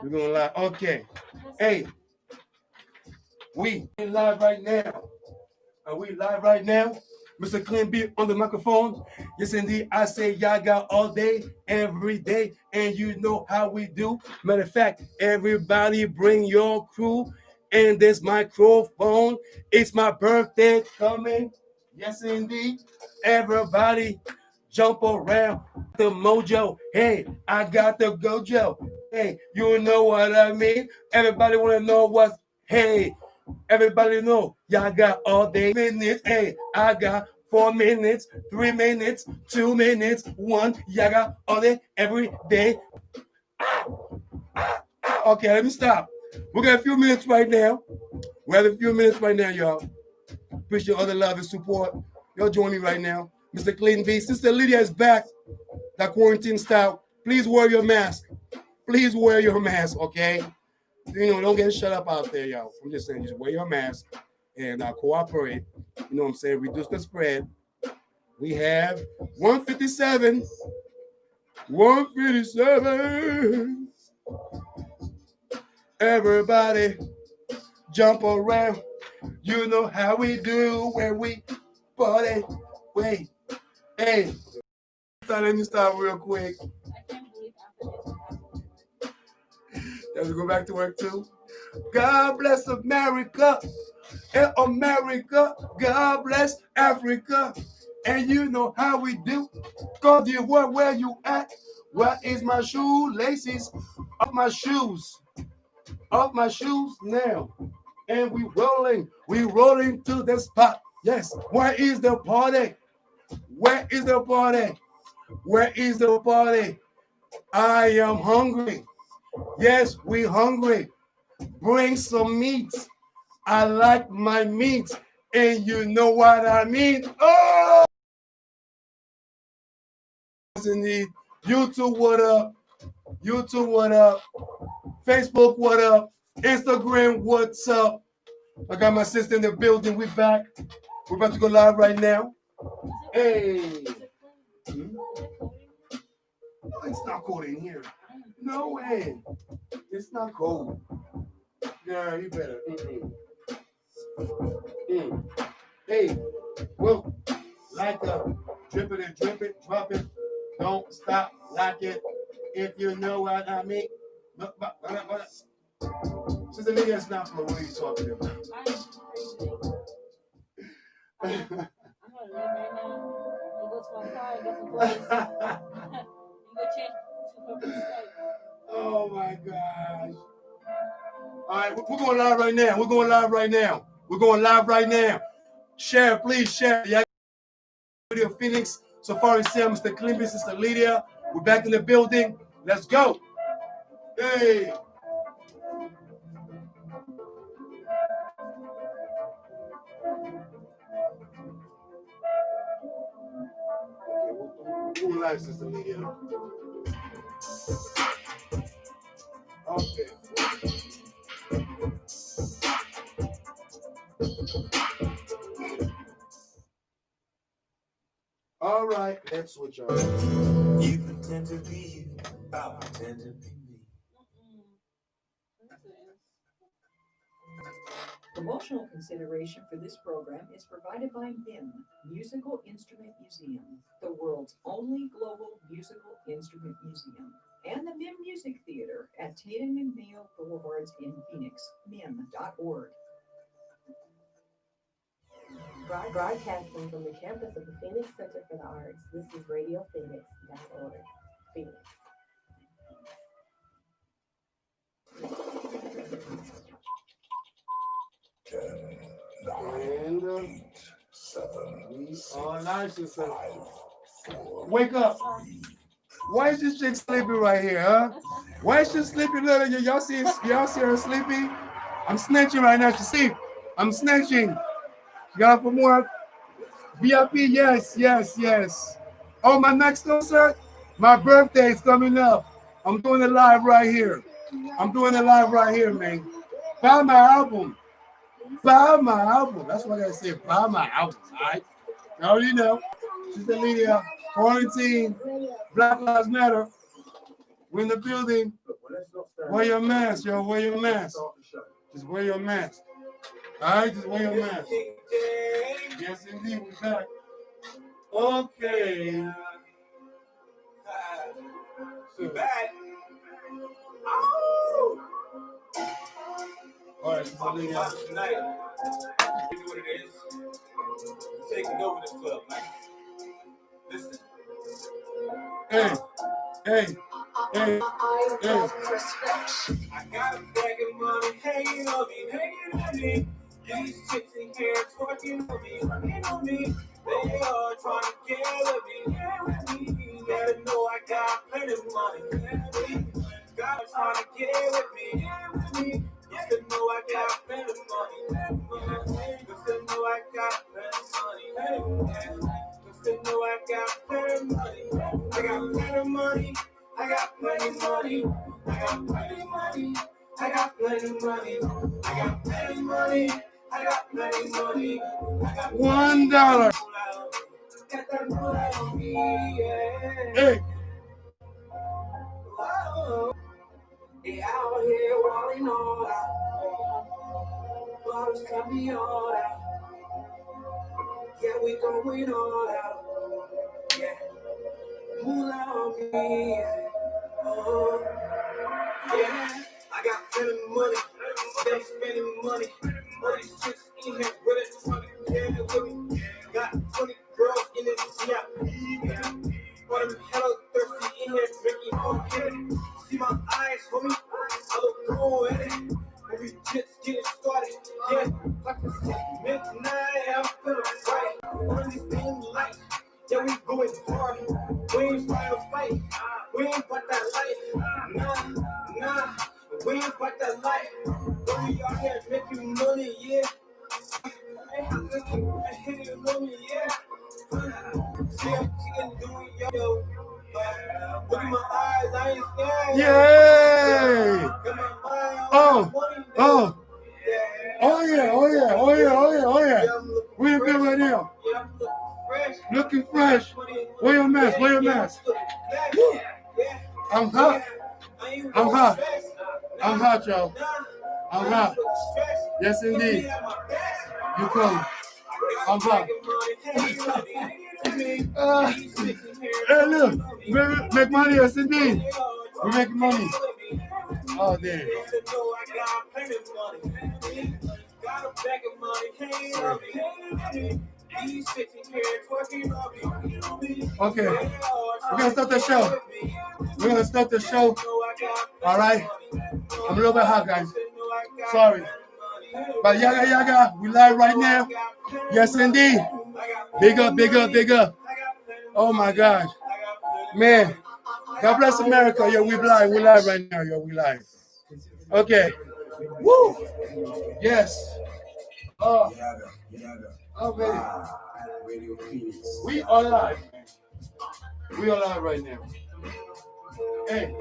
We're going live. Okay. Hey, we live right now. Are we live right now? Mr. Clean Beat on the microphone. Yes, indeed. I say Yaggah all day, every day. And you know how we do. Matter of fact, everybody bring your crew. And this microphone. It's my birthday coming. Yes, indeed. Everybody jump around the mojo. Hey, I got the gojo. Hey, you know what I mean? Everybody want to know what's, hey, everybody know y'all got all day minutes. Hey, I got 4 minutes, 3 minutes, 2 minutes, one. Y'all got all day every day. Okay, let me stop. We got a few minutes right now. We have a few minutes right now, y'all. Appreciate all the love and support. Y'all joining right now. Mr. Clean B. Sister Lydia is back. That quarantine style. Please wear your mask. Please wear your mask, okay? You know, don't get shut up out there, y'all. I'm just saying, just wear your mask and cooperate. You know what I'm saying? Reduce the spread. We have 157. 157. Everybody jump around. You know how we do when we party. Wait, hey. Let me stop real quick. Does it go back to work too? God bless America. And America, God bless Africa. And you know how we do. Go to where you at? Where is my shoelaces? Off my shoes. Off my shoes now. And we rolling to the spot. Yes. Where is the party? Where is the party? Where is the party? I am hungry. Yes, we hungry. Bring some meat. I like my meat. And you know what I mean? Oh! Indeed. YouTube, what up? YouTube, what up? Facebook, what up? Instagram, what's up? I got my sister in the building. We back. We're about to go live right now. Hey. No, it's not cold in here. No way. It's not cold. Yeah, you better. Hey, well, like a drip it and drip it, drop it. Don't stop, like it. If you know what I mean. Sister Lydia, it's not cold. What are you talking about? I'm gonna leave right now and go to my car and get some clothes. You go change to her. Oh my gosh. All right, we're going live right now. We're going live right now. We're going live right now. Share, please share. Yeah, Radio Phoenix, SafariSoundzEnt, Mr. Clean, Sister Lydia. We're back in the building. Let's go. Hey. Okay, we're live, Sister Lydia. Okay. All right, let's switch on. You pretend to be you, I pretend to be me. Promotional consideration for this program is provided by MIM, Musical Instrument Museum, the world's only global musical instrument museum, and the MIM Music Theater at Tatum and Mayo Boulevards in Phoenix, mim.org. Broadcasting from the campus of the Phoenix Center for the Arts, this is RadioPhoenix.org. Phoenix. And 8, 7, 6, 5, 4. Wake up. Why is this chick sleepy right here, huh? Why is she sleepy, little? Y'all see her sleepy? I'm snitching right now. She sleep. I'm snitching. You got for more VIP? Yes, yes, yes. Oh, my next concert? My birthday is coming up. I'm doing it live right here. I'm doing it live right here, man. Buy my album. Buy my album. That's what I say. Buy my album, all right? You already know. Sister Lydia, quarantine, Black Lives Matter. We're in the building. Wear your mask, yo. Wear your mask. Just wear your mask. All right, just wear your mask. Yes, indeed, we're back. Okay. We're back. All right, so Lydia. Tonight, you know what it is. We're taking over this club, man. Listen. Hey. I got a bag of money hanging on me. These chicks in here twerking on me. They are trying to get with me. Gotta know I got plenty of money. Gotta try to get with me. Just to know I got plenty of money. Just to know I got plenty of money. Just to know I got plenty of money. I got plenty of money. I got plenty of money. I got plenty of money. I got plenty of money. I got plenty of money. I got plenty of money. I got $1. Got that money on me, yeah. Hey. Whoa. They out here walling all out. Bottles got me all out. Yeah, we going all out. Yeah. Moolah on me, yeah. Oh, yeah. I got plenty of money. I'm spending money. All these chicks in here with it, trying to get it with me. Got 20 girls in this VIP. All them hella thirsty in here drinking all hit. See my eyes, homie? I look cool in it. When we just getting started, yeah. Like I said, midnight, I'm feeling right. On this dim light, yeah, we going hard. We ain't trying to fight. We ain't about that life. Nah. We ain't about that life. When we out here making money, yeah. I hit it on me, yeah. See, I'm doing yo. Look at my eyes, I ain't scared. Yay! Got my mind Oh, on money, oh. yeah. Oh yeah. We in good right now. Yeah, I'm Looking fresh. Wear your mask. Woo. I'm hot. I'm hot, y'all. I'm hot. Yes, indeed. You come. I'm hot. Hey, look. Make money, yes, indeed. We make money. Oh, damn. Got a bag of money, hanging on me. These chicks in here twerking on me. Okay. We're going to start the show. All right. I'm a little bit hot, guys. Sorry. But Yaggah, we live right now. Yes, indeed. Big up. Oh, my gosh. Man. God bless America. Yo, we live right now. Yo, we live. Okay. Woo. Yes. Oh, man. We are live. We are live right now. Hey.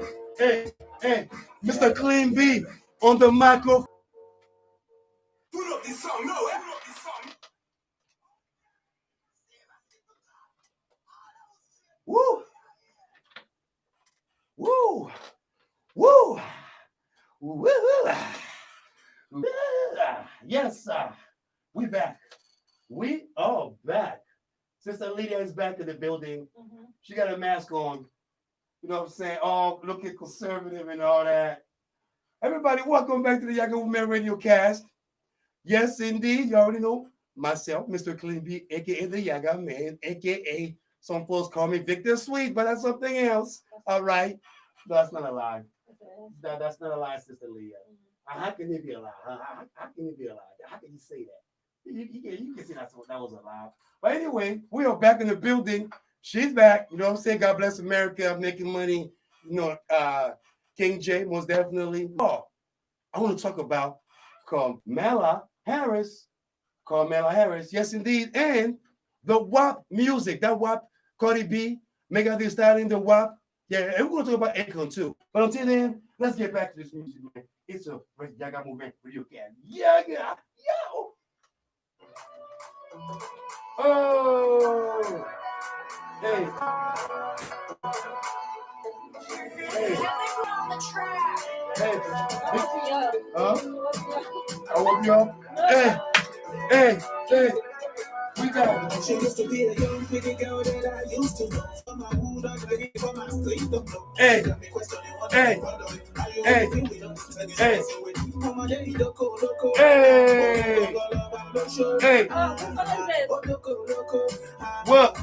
Mr. Clean B on the microphone. Put up this song, Woo. Yes, sir. We back. We are back. Sister Lydia is back in the building. Mm-hmm. She got a mask on. You know what I'm saying? Oh, looking conservative and all that. Everybody, welcome back to the Yaggah Woman RadioCast. Yes, indeed. You already know myself, Mr. Clean B, a.k.a. the Yaggah Man, a.k.a. some folks call me Victor Sweet, but that's something else. All right. No, that's not a lie. That's not a lie, Sister Lydia. How can it be a lie? How can it be a lie? How can you say that? You can see that was a lie. But anyway, we are back in the building. She's back. You know what I'm saying? God bless America. I'm making money. You know, King J, most definitely. Oh, I want to talk about KAMALA Harris. Yes, indeed. And the WAP music. That WAP, Cardi B, Megan Thee Stallion, the WAP. Yeah, and we're going to talk about AKON too. But until then, let's get back to this music, man. It's a Yaggah movement RadioCast. Yaggah! Yo! Oh! Hey. Hey, I woke you up. Hey, we got. She used to be a young pretty girl that I used to know. From my hood, I ready for my street to blow. Hey, hey, what?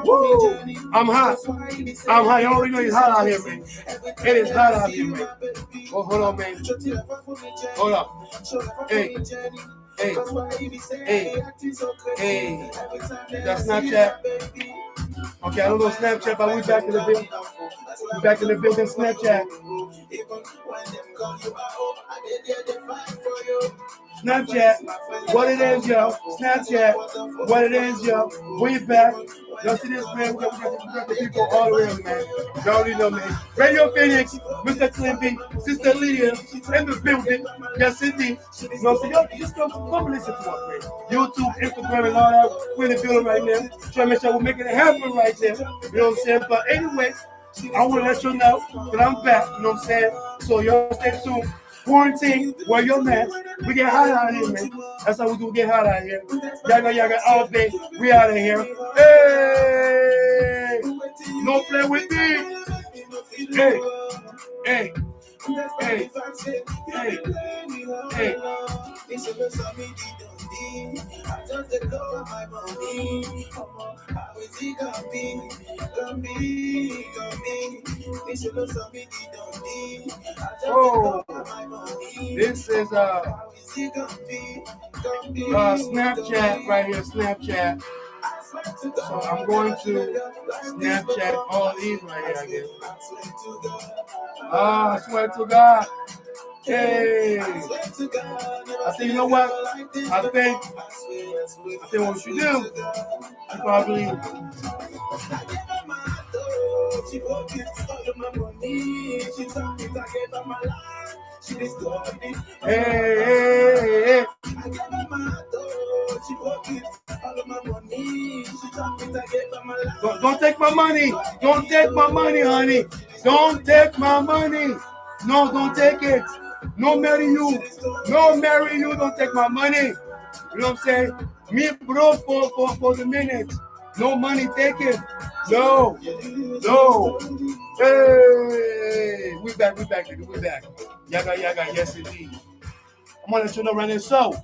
Woo! I'm hot. You already know it's hot out here, man. It is hot out here, man. Oh, hold on, man. Hold up. Hey. That's Snapchat. Okay, I don't know Snapchat, but we back in the building. We back in the building, Snapchat. Snapchat, what it is, yo. Snapchat, what it is, yo. We back. Y'all see this, man? We got the people all around, man. Y'all already know, man. Radio Phoenix, Mr. Climpy, Sister Lydia, in the building. Yes, indeed. You know, so y'all just come listen to us, man. YouTube, Instagram, and all that. We're in the building right now. Trying to make sure we're making it happen right there. You know what I'm saying? But anyway, I want to let you know that I'm back. You know what I'm saying? So y'all stay tuned. Quarantine, wear your mask. We get hot out here, man. That's how we do get hot out here. Yaggah all day. We out of here. Hey! No play with me. Hey. Oh, this is Snapchat right here, Snapchat. So I'm going to Snapchat all these right here, I guess. I swear to God. Hey, I think, you know what? I think what we should do, you probably. Hey. Don't take my money. Don't take my money, honey. Don't take my money. No, don't take it. No marry you. No marry you. Don't take my money. You know what I'm saying? Me broke for the minute. No money taken. No. Hey, we back. Yaggah, yes indeed. I'm gonna let you know right now. So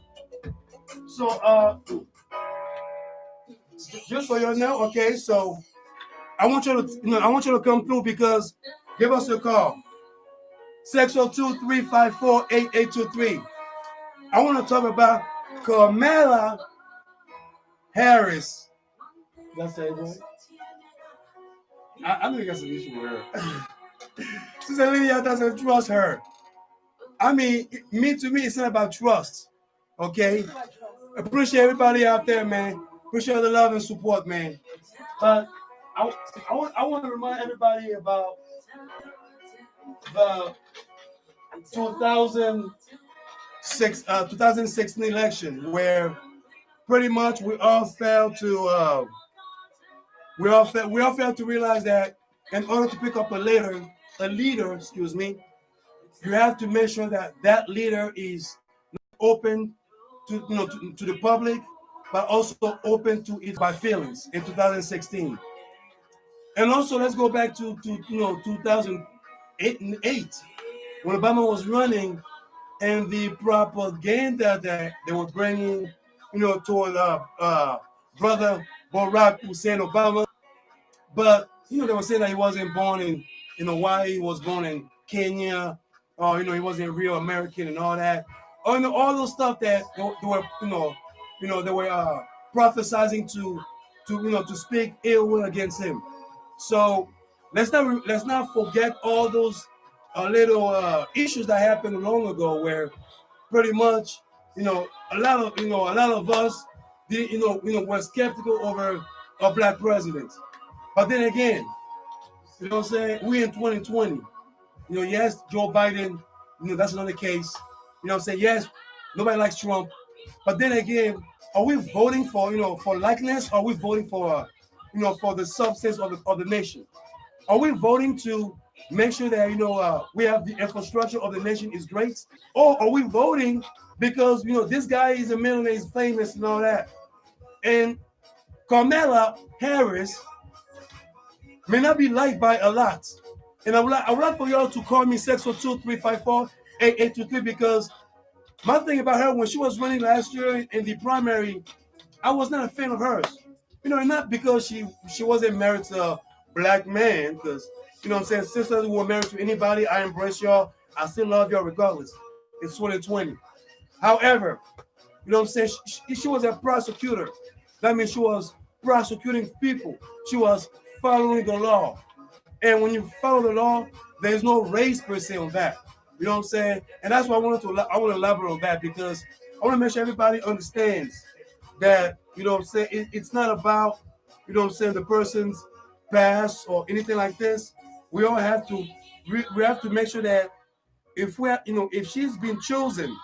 just so you know, okay. So I want you to come through because give us a call. 602-354-8823. I want to talk about Kamala Harris. That's it, right? I think that's an issue with her. Sister Lydia doesn't trust her. I mean, to me, it's not about trust. Okay? Appreciate everybody out there, man. Appreciate the love and support, man. But I want to remind everybody about the 2016 election, where pretty much we all failed to realize that in order to pick up a leader, you have to make sure that leader is open to the public, but also open to it by feelings in 2016. And also, let's go back to 2008 when Obama was running, and the propaganda that they were bringing, toward brother Barack Hussein Obama. But they were saying that he wasn't born in Hawaii, he was born in Kenya, or he wasn't real American and all that. All those stuff that they were they were prophesizing to speak ill will against him. So let's not forget all those little issues that happened long ago, where pretty much a lot of us were skeptical over a black president. But then again, you know what I'm saying, we in 2020. Yes, Joe Biden, that's another case. You know what I'm saying? Yes, nobody likes Trump. But then again, are we voting for for likeness? Or are we voting for for the substance of the nation? Are we voting to make sure that we have the infrastructure of the nation is great, or are we voting because this guy is a millionaire, he's famous and all that? And Kamala Harris may not be liked by a lot. And I would like for y'all to call me 602-354-8823 because my thing about her, when she was running last year in the primary, I was not a fan of hers. And not because she wasn't married to a black man, because, I'm saying, sisters who were married to anybody, I embrace y'all. I still love y'all regardless. It's 2020. However, I'm saying, she was a prosecutor. That means she was prosecuting people. She was following the law. And when you follow the law, there's no race per se on that. You know what I'm saying? And that's why I want to elaborate on that, because I want to make sure everybody understands that, I'm saying, it's not about, the person's past or anything like this. We all have to, we have to make sure that if she's been chosen,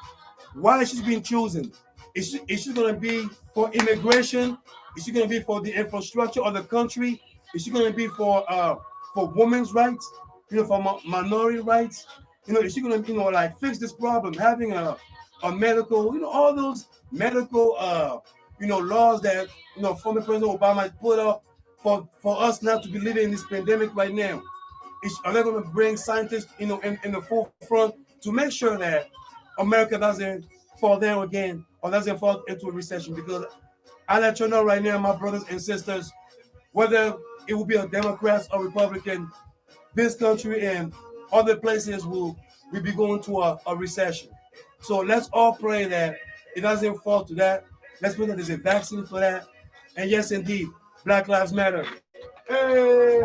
why she's being chosen? Is she going to be for immigration? Is she going to be for the infrastructure of the country? Is she going to be for women's rights? For minority rights? Is she going to like fix this problem? Having a medical, all those medical laws that former President Obama put up for us not to be living in this pandemic right now. Are they going to bring scientists in the forefront to make sure that America doesn't fall down again or doesn't fall into a recession? Because I let you know right now, my brothers and sisters, whether it will be a Democrat or Republican, this country and other places will be going to a recession. So let's all pray that it doesn't fall to that. Let's pray that there's a vaccine for that. And yes, indeed, Black Lives Matter. Hey!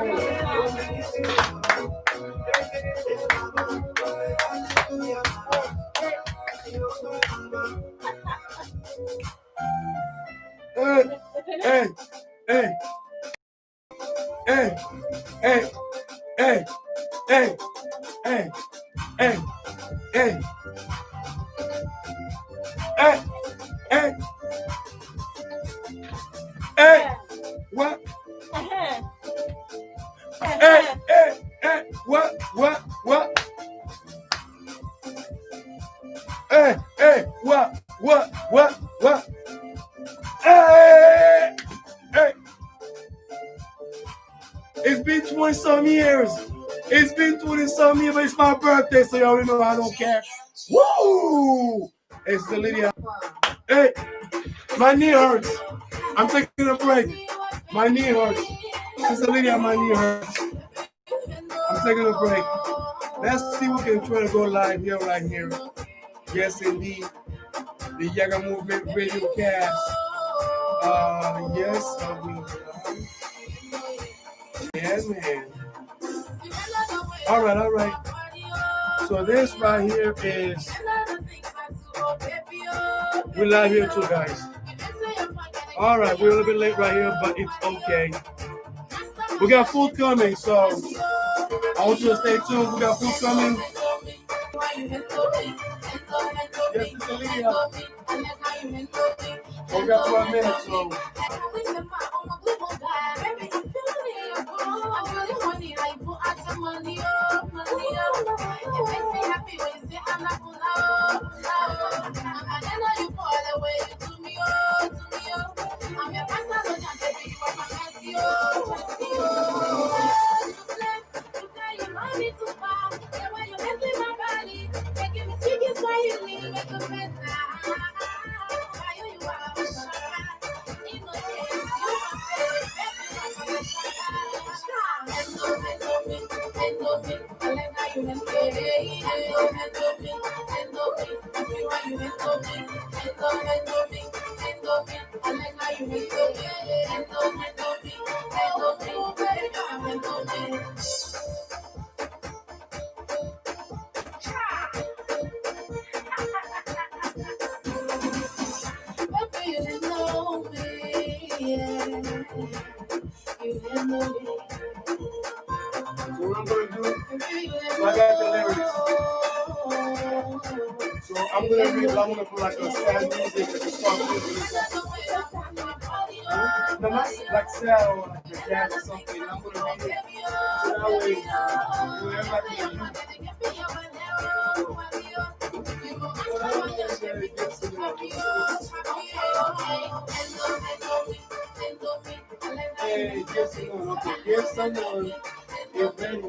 Hey, hey, hey, hey, hey, hey, hey, hey, hey, hey, hey, hey, what? Hey, hey, hey, what? Hey, hey, what? Hey, hey. It's been 20-some years. It's been 20-some years, but it's my birthday, so you already know I don't care. Woo! Hey, Sister Lydia. Hey, my knee hurts. I'm taking a break. My knee hurts. Sister Lydia, my knee hurts. I'm taking a break. Let's see if we can try to go live here, right here. Yes, indeed. The Yaggah Movement RadioCast. Yes, yeah, man. All right. So this right here is, we're live here too, guys. All right, we're a little bit late right here, but it's okay. We got food coming, so I want you to stay tuned. We got food coming. Yes, it's Lydia. We got 12 minutes, so. So what I'm going to do, so I got the lyrics. So I'm going to read, I'm going to put like a sad music, like a soft music. No, not like Sal or like the dad or something. I'm gonna read it. So that way, everybody can use Hey, just someone, okay. Give someone is ready.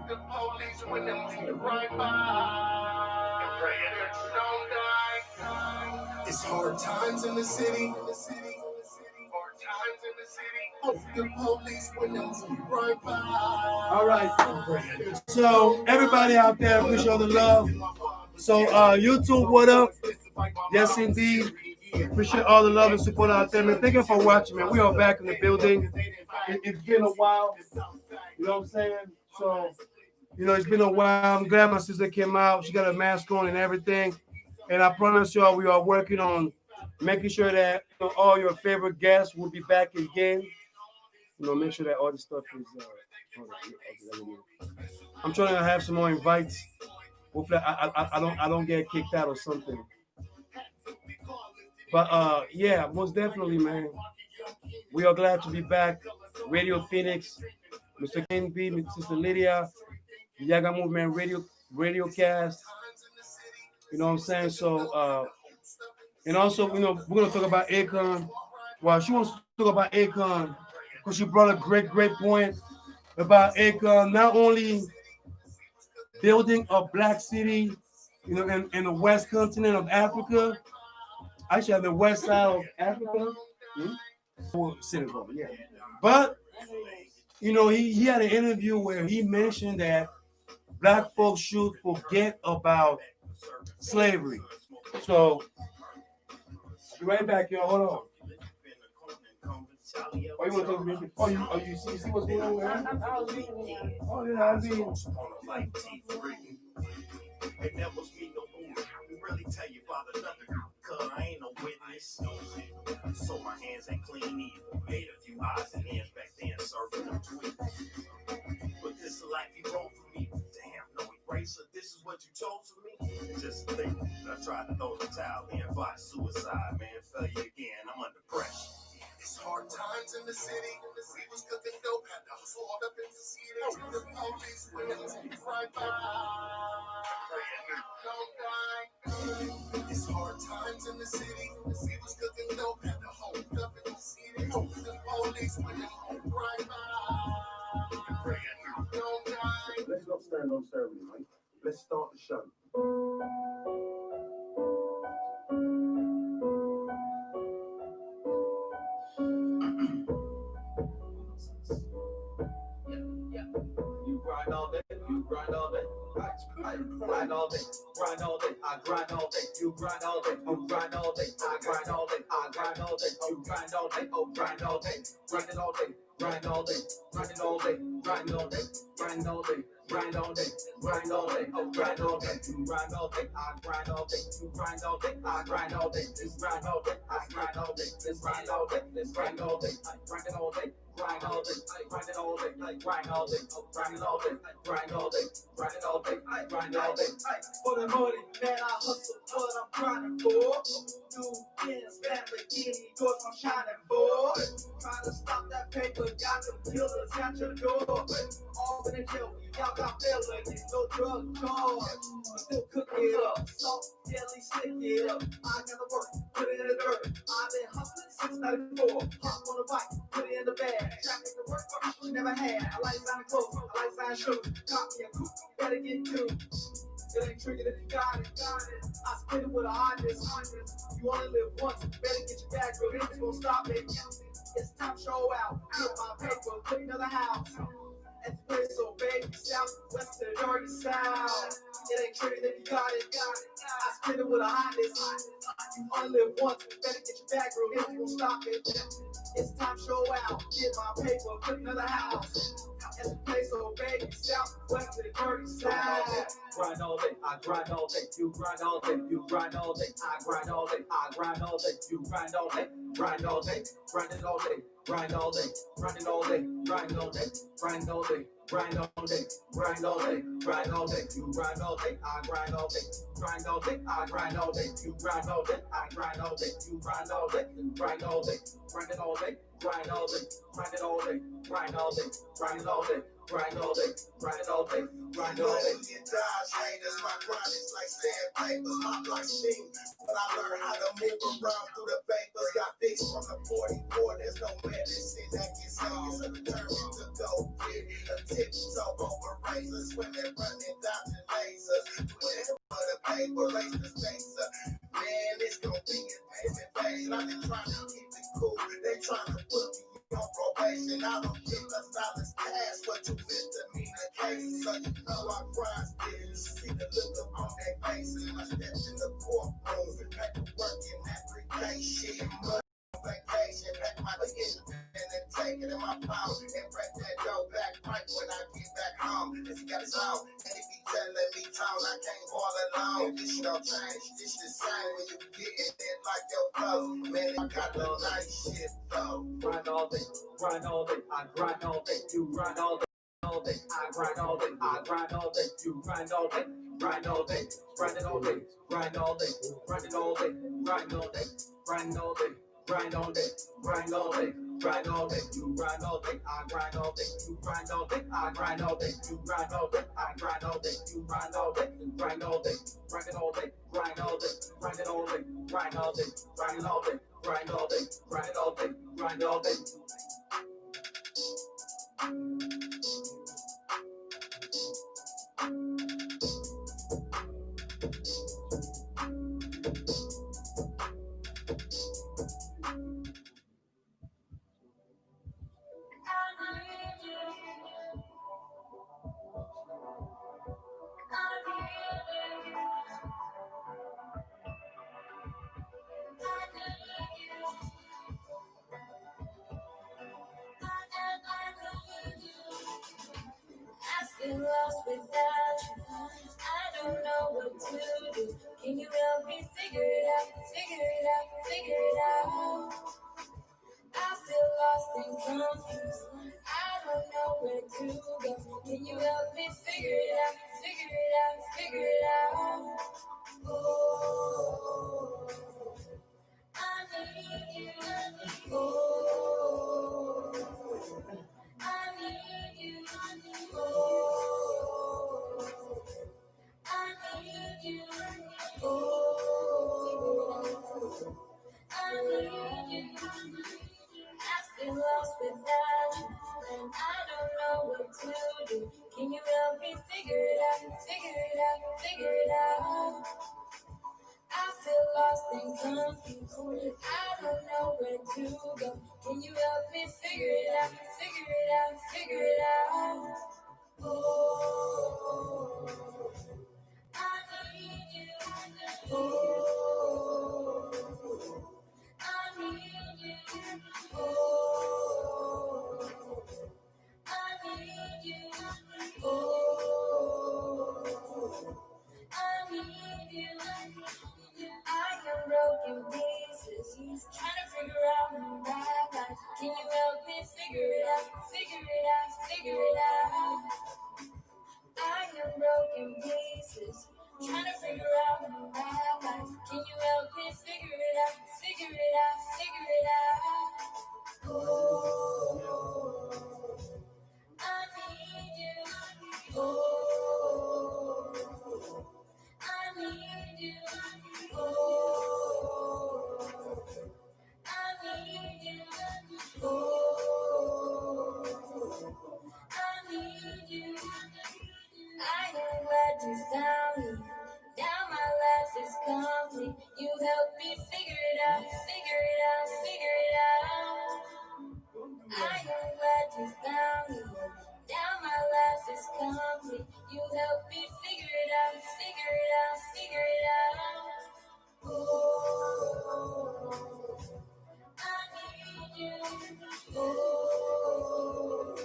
The police when them right by. It's hard times in the city. Hard times in the city. The police when them right by. All right. So everybody out there, appreciate all the love. So YouTube, what up? Yes, indeed. Appreciate all the love and support out there, man. Thank you for watching, man. We are back in the building. It's been a while. You know what I'm saying? So, it's been a while. I'm glad my sister came out. She got a mask on and everything. And I promise y'all, we are working on making sure that all your favorite guests will be back again. Make sure that all the stuff is. I'm trying to have some more invites. Hopefully, I don't get kicked out or something. But yeah, most definitely, man. We are glad to be back. Radio Phoenix, Mr. Ken B, Sister Lydia, the Yaggah Movement RadioCast. You know what I'm saying? So, and also, we're gonna talk about AKON. Well, she wants to talk about AKON because she brought a great point about AKON. Not only building a black city, in the west continent of Africa, actually on the west side of Africa. Senegal, yeah. But he had an interview where he mentioned that black folks should forget about slavery. So, I'll be right back, y'all. Hold on. Oh, you want to talk to me? Oh, you see what's going on with him? Oh, yeah, I mean. And that was me, no more. Really tell you about another cause I ain't no witness. So my hands ain't clean either. Made a few eyes and hands back then, serving them tweets. But this is life he wrote for me. Damn, no eraser. This is what you told to me. Just think, I tried to throw the towel in, fight suicide, man. Failure again, I'm under pressure. It's hard times in the city. We was cooking dope, had to hustle all up in the city. The police when them right by. Don't die. It's hard times in the city. We was cooking dope, had to hold up in the city. The police when them right by. Don't die. Let's not stand on ceremony, mate. Let's start the show. You grind all day, you grind all day. I grind all day, grind all day, I grind all day, you grind all day, you grind all day, I grind all day, I grind all day, you grind all day, oh grind all day, grind it all day, grind all day, grind it all day, grind all day, grind all day, grind all day, grind all day, oh grind all day, you grind all day, I grind all day, you grind all day, I grind all day, this grind all day, I grind all day, this grind all day, this grind all day, I grind it all day. Grind all day, grind it all day, grind all day, grind it all day, grind all day, grind it all day, grind all day. For the money, man, I hustle what I'm grinding for. New Benz, Lamborghini, doors I'm shining for. Trying to stop that paper, got them killers at your door. All in the jail, y'all got felonies, no drug charge. Still cook it up, salt, jelly, stick it up. I gotta work, put it in the dirt. I've been hustling since '94. Hop on the bike, put it in the bag. Traffic to work, she never had. I like signing clothes, I like signing shoes. Cop me a coupe, better get two. It ain't triggered if you got it. I spit it with a hotness. You only live once, better get your bag, real niggas won't stop it. It's time to show out. Get my paper, flip another house. At the place, so baby, southwest to the dirty south. It ain't triggered if you got it. I spit it with a hotness. You only live once, better get your bag, real niggas won't stop it. It's time to show out. Get my paper, flip another house. At the place, so baby, southwest to the dirty south. Grind all day, I grind all day, you grind all day, you grind all day, I grind all day, I grind all day, you grind all day, grind all day, grind it all day, grind all day, grind it all day, grind all day, grind all day, grind all day, grind all day, grind all day, you grind all day, I grind all day, grind all day, I grind all day, you grind all day, I grind all day, you grind all day, grind all day, grind it all day, grind all day, grind it all day, grind all day, grind it all day, grind all day, grind it all day, grind all day. Dodge haters, my grind is like sandpapers, my block sting. But I learned how to move around through the papers. Got fixed from the 44, there's no medicine that can save you. So the turn to go get a tiptoe over razors, swimming, running, dodging lasers. Twitter for the paper, raise the spacer. Man, it's gonna be an invasion. I've been trying to keep it cool. They trying to put me on probation. I don't get $1 cash, but you misdemeanor cases. So you know I grind still. See the look up on their faces. I stepped in the courtroom, had to work in that pre-K shit. Money on vacation, pack my skin and then take it in my pouch and break that dough back right when I get back home. Cause he got his own, and he be telling me, Tom, I can't all alone. This shit don't change, this the same when you get it like your clothes. Man, I got the nice shit though. Grind all day, grind all day, I grind all day, you grind all day. All day, I grind all day, I grind all day, you grind all day, grind all day, grind it all day, grind all day, grind it all day, grind all day, grind all day, grind all day, grind all day, grind all day, you grind all day, I grind all day, you grind all day, I grind all day, you grind all day, I grind all day, you grind all day, grind all day, grind it all day, grind all day, grind it all day, grind all day, grind it all day, grind all day, grind it all day, grind all day. Lost without you. I don't know what to do. Can you help me figure it out? Figure it out, figure it out. I feel lost and confused. I don't know where to go. Can you help me figure it out? Figure it out, figure it out. Oh, I need you. Oh, I need you. Oh, I need you. Oh, I need you. I feel lost without you, and I don't know what to do. Can you help me figure it out? Figure it out, figure it out. I feel lost and confused. I don't know where to go. Can you help me figure it out? Figure it out, figure it out. Oh, I need you. Oh, I need you. Oh, I need you. Oh, I need you. I am broken pieces, trying to figure out my life. Can you help me figure it out? Figure it out, figure it out. I am broken pieces, trying to figure out my life. Can you help me figure it out? Figure it out, figure it out. Oh, I need you. Oh, I need you. Oh, I need you. Oh, I need you. I am glad you found me. help me figure it out, figure it out, figure it out. I am glad you found me. Now my life is complete. You help me figure it out, figure it out, figure it out. Oh, I need you. Oh,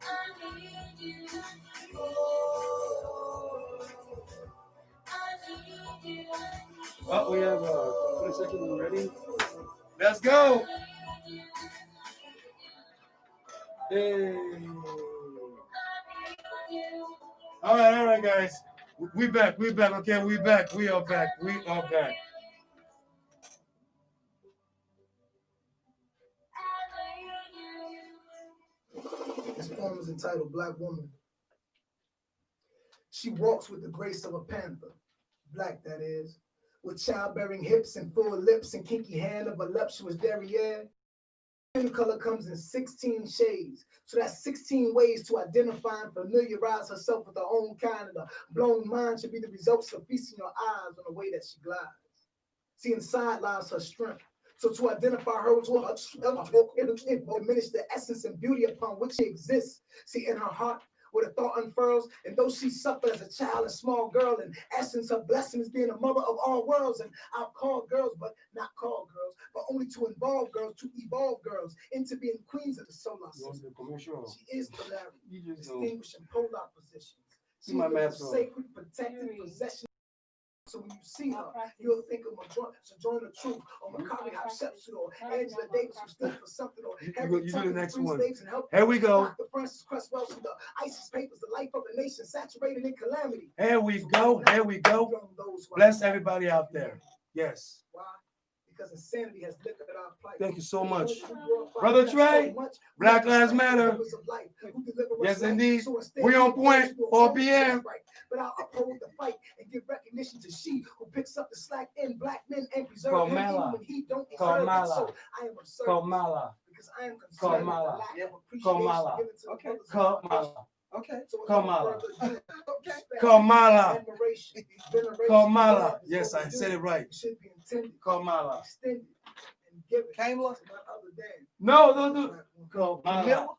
I need you. Oh, I need you. Oh, we have 20 seconds. Ready? Let's go. Hey. All right, guys. We back. Okay, we back. We are back. This poem is entitled Black Woman. She walks with the grace of a panther, black that is, with childbearing hips and full lips and kinky hand of voluptuous derriere. Skin color comes in 16 shades, so that's 16 ways to identify and familiarize herself with her own kind, and the blown mind should be the results of feasting your eyes on the way that she glides. See, inside lies her strength. So to identify her to her diminish the essence and beauty upon which she exists. See, in her heart, where the thought unfurls, and though she suffered as a child, a small girl, in essence, her blessing is being a mother of all worlds. And I've called girls, but not called girls, but only to involve girls, to evolve girls into being queens of the solar system. She is polarity, distinguishing polar positions. She is a sacred, protected possession. So when you see her, you'll think of Sojourner Truth or Makari Hatshepsut or Angela Davis, who stood for something, or you do the next one. Help Here we go. Dr. Francis Cresswell, the ISIS papers, the life of a nation saturated in calamity. Here we go. Bless everybody out there. Yes. Why? Because insanity has liquored our plight. Thank you so much. Brother Trey, Black Lives Matter. Yes, indeed. We on point, 4 p.m. But I'll uphold the fight and give recognition to she who picks up the slack in black men and preserve him even when he don't deserve it. So I am absurd. KAMALA. Because I am concerned with the lack of appreciation given to the brothers. Okay. So KAMALA. respect, KAMALA. admiration, veneration, KAMALA. Yes, I said it right. should be intended, KAMALA. extended, and given KAMALA. to none other than No. KAMALA.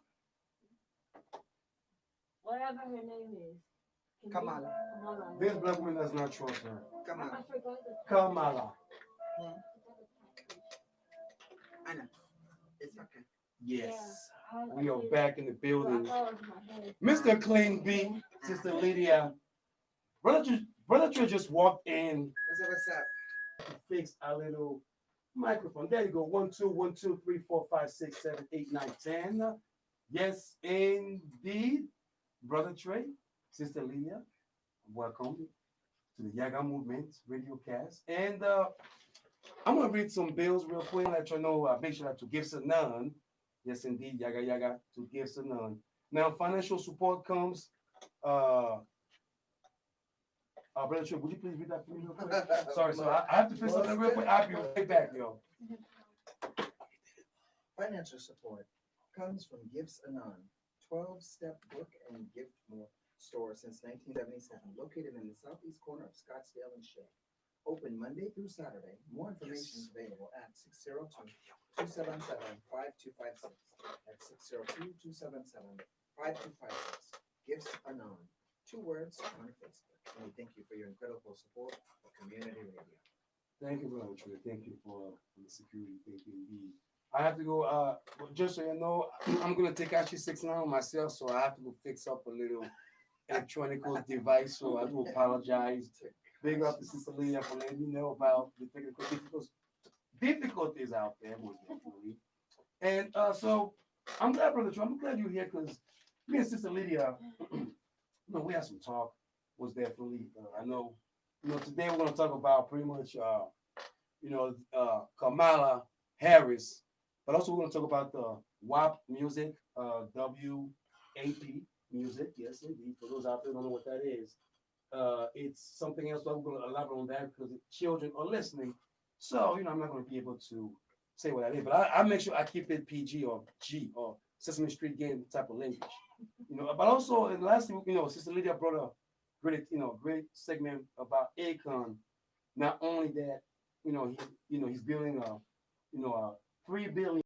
Whatever her name is. KAMALA. This black woman does not trust her. KAMALA. KAMALA. I know. It's okay. Yes. We are back in the building. Mr. Clean B, Sister Lydia. Brother Trey just walked in. What's up? To fix our little microphone. There you go. 1 2 1 2 3 4 5 6 7 8 9 10. Yes, indeed. Brother Trey, Sister Lydia, welcome to the Yaggah Movement RadioCast. And I'm gonna read some bills real quick. Let you know, make sure to give some none. Yes, indeed, Yaggah, to give some none. Now, financial support comes. Brother Trey, would you please read that for me real quick? Sorry, so I have to fix something real quick. I'll be right back, yo. Financial support comes from Gifts Anon, 12-step book and gift store since 1977, located in the southeast corner of Scottsdale and Shea. Open Monday through Saturday. More information is available at 602-277-5256. That's 602-277-5256. Gifts Anon. 2 words on Facebook. And we thank you for your incredible support of community radio. Thank you, Brother Trey. Thank you for the security. Thank you indeed. I have to go, just so you know, I'm going to take actually 6 now myself, so I have to go fix up a little electronic device, so I do apologize. Big up to Sister Lydia for letting me know about the technical difficulties out there, most definitely. And so I'm glad, Brother Trey, I'm glad you're here, because me and Sister Lydia, we had some talk, was definitely, I know, today we're going to talk about pretty much, Kamala Harris, but also we're going to talk about the WAP music, WAP music, yes indeed. For those out there who don't know what that is, it's something else, but we're going to elaborate on that because the children are listening. So, I'm not going to be able to say what that is, but I make sure I keep it PG or G or Sesame Street game type of language. But also, and lastly, Sister Lydia brought a great segment about AKON. Not only that, he's building a $3 billion,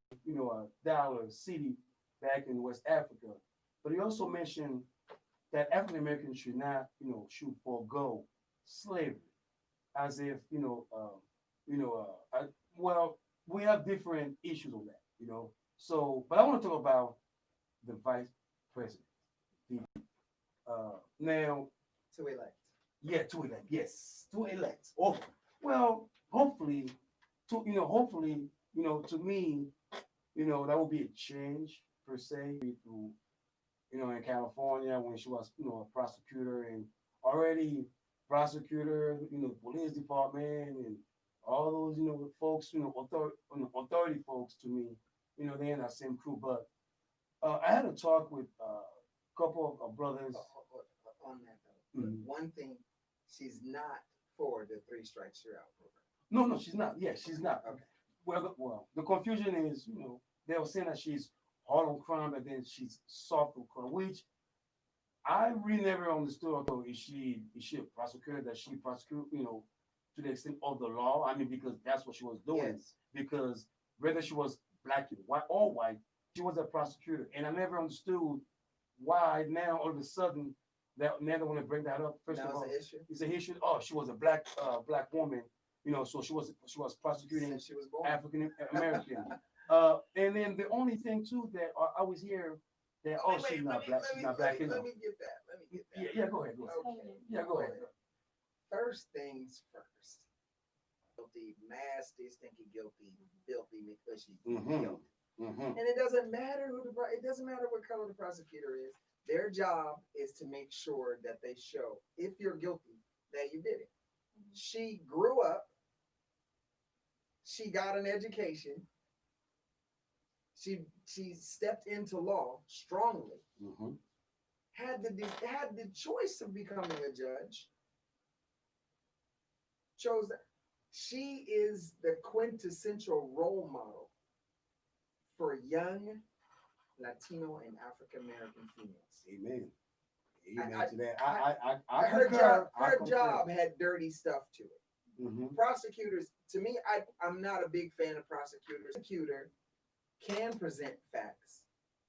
dollar city back in West Africa. But he also mentioned that African Americans should not, should forego slavery, as if, well, we have different issues on that. So, but I want to talk about the vice president. Now, To elect. yeah, to elect, yes, to elect. Oh, well, hopefully, to me, that will be a change per se through, in California when she was, a prosecutor and already prosecutor, police department and all those, folks, authority folks to me, they're in that same crew. But I had a talk with a couple of brothers. On that though, one thing, she's not for the 3 strikes you're out program. No, she's not. Yeah, she's not. Okay. Well, the confusion is, they were saying that she's hard on crime and then she's soft on crime, which I really never understood. Although is she a prosecutor that she prosecute, to the extent of the law? I mean, because that's what she was doing. Yes. Because whether she was black or white, she was a prosecutor, and I never understood why now all of a sudden that now they want to bring that up. First of all, it's an issue. Oh, she was a black woman, so she was prosecuting Since she was born. African American. And then the only thing too that I was here that she's not black. She's not black enough. Let me get that. Yeah, go ahead. Okay. Yeah, go ahead. First things first. Guilty, nasty, stinky, guilty, filthy, because she's guilty. And it doesn't matter it doesn't matter what color the prosecutor is. Their job is to make sure that they show, if you're guilty, that you did it. She grew up. She got an education. She stepped into law strongly. Had the choice of becoming a judge. Chose that. She is the quintessential role model for young Latino and African American females. Amen. Amen to that. I her job had dirty stuff to it. Prosecutors, to me, I'm not a big fan of prosecutors. Prosecutor can present facts,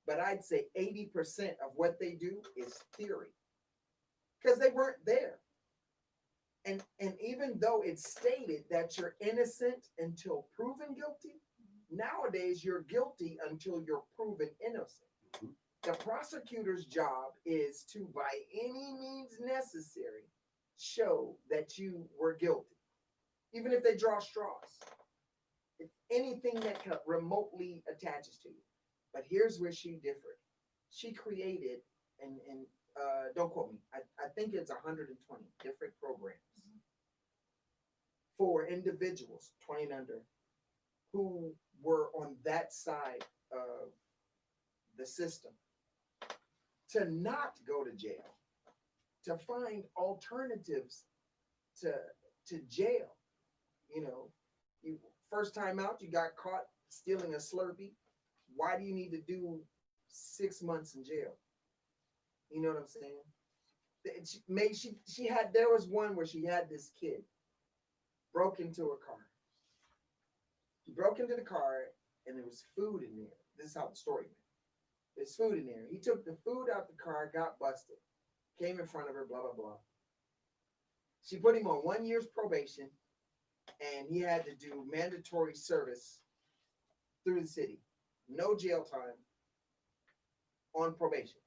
but I'd say 80% of what they do is theory, because they weren't there. And even though it's stated that you're innocent until proven guilty, nowadays you're guilty until you're proven innocent. The prosecutor's job is to, by any means necessary, show that you were guilty, even if they draw straws. It's anything that remotely attaches to you. But here's where she differed. She created, and don't quote me, I think it's 120 different programs for individuals 20 and under who were on that side of the system to not go to jail, to find alternatives to jail. You first time out, you got caught stealing a Slurpee. Why do you need to do 6 months in jail? You know what I'm saying? There was one where she had this kid broke into a car. He broke into the car and there was food in there. This is how the story went. There's food in there. He took the food out the car, got busted, came in front of her, blah, blah, blah. She put him on 1 year's probation, and he had to do mandatory service through the city. No jail time, on probation.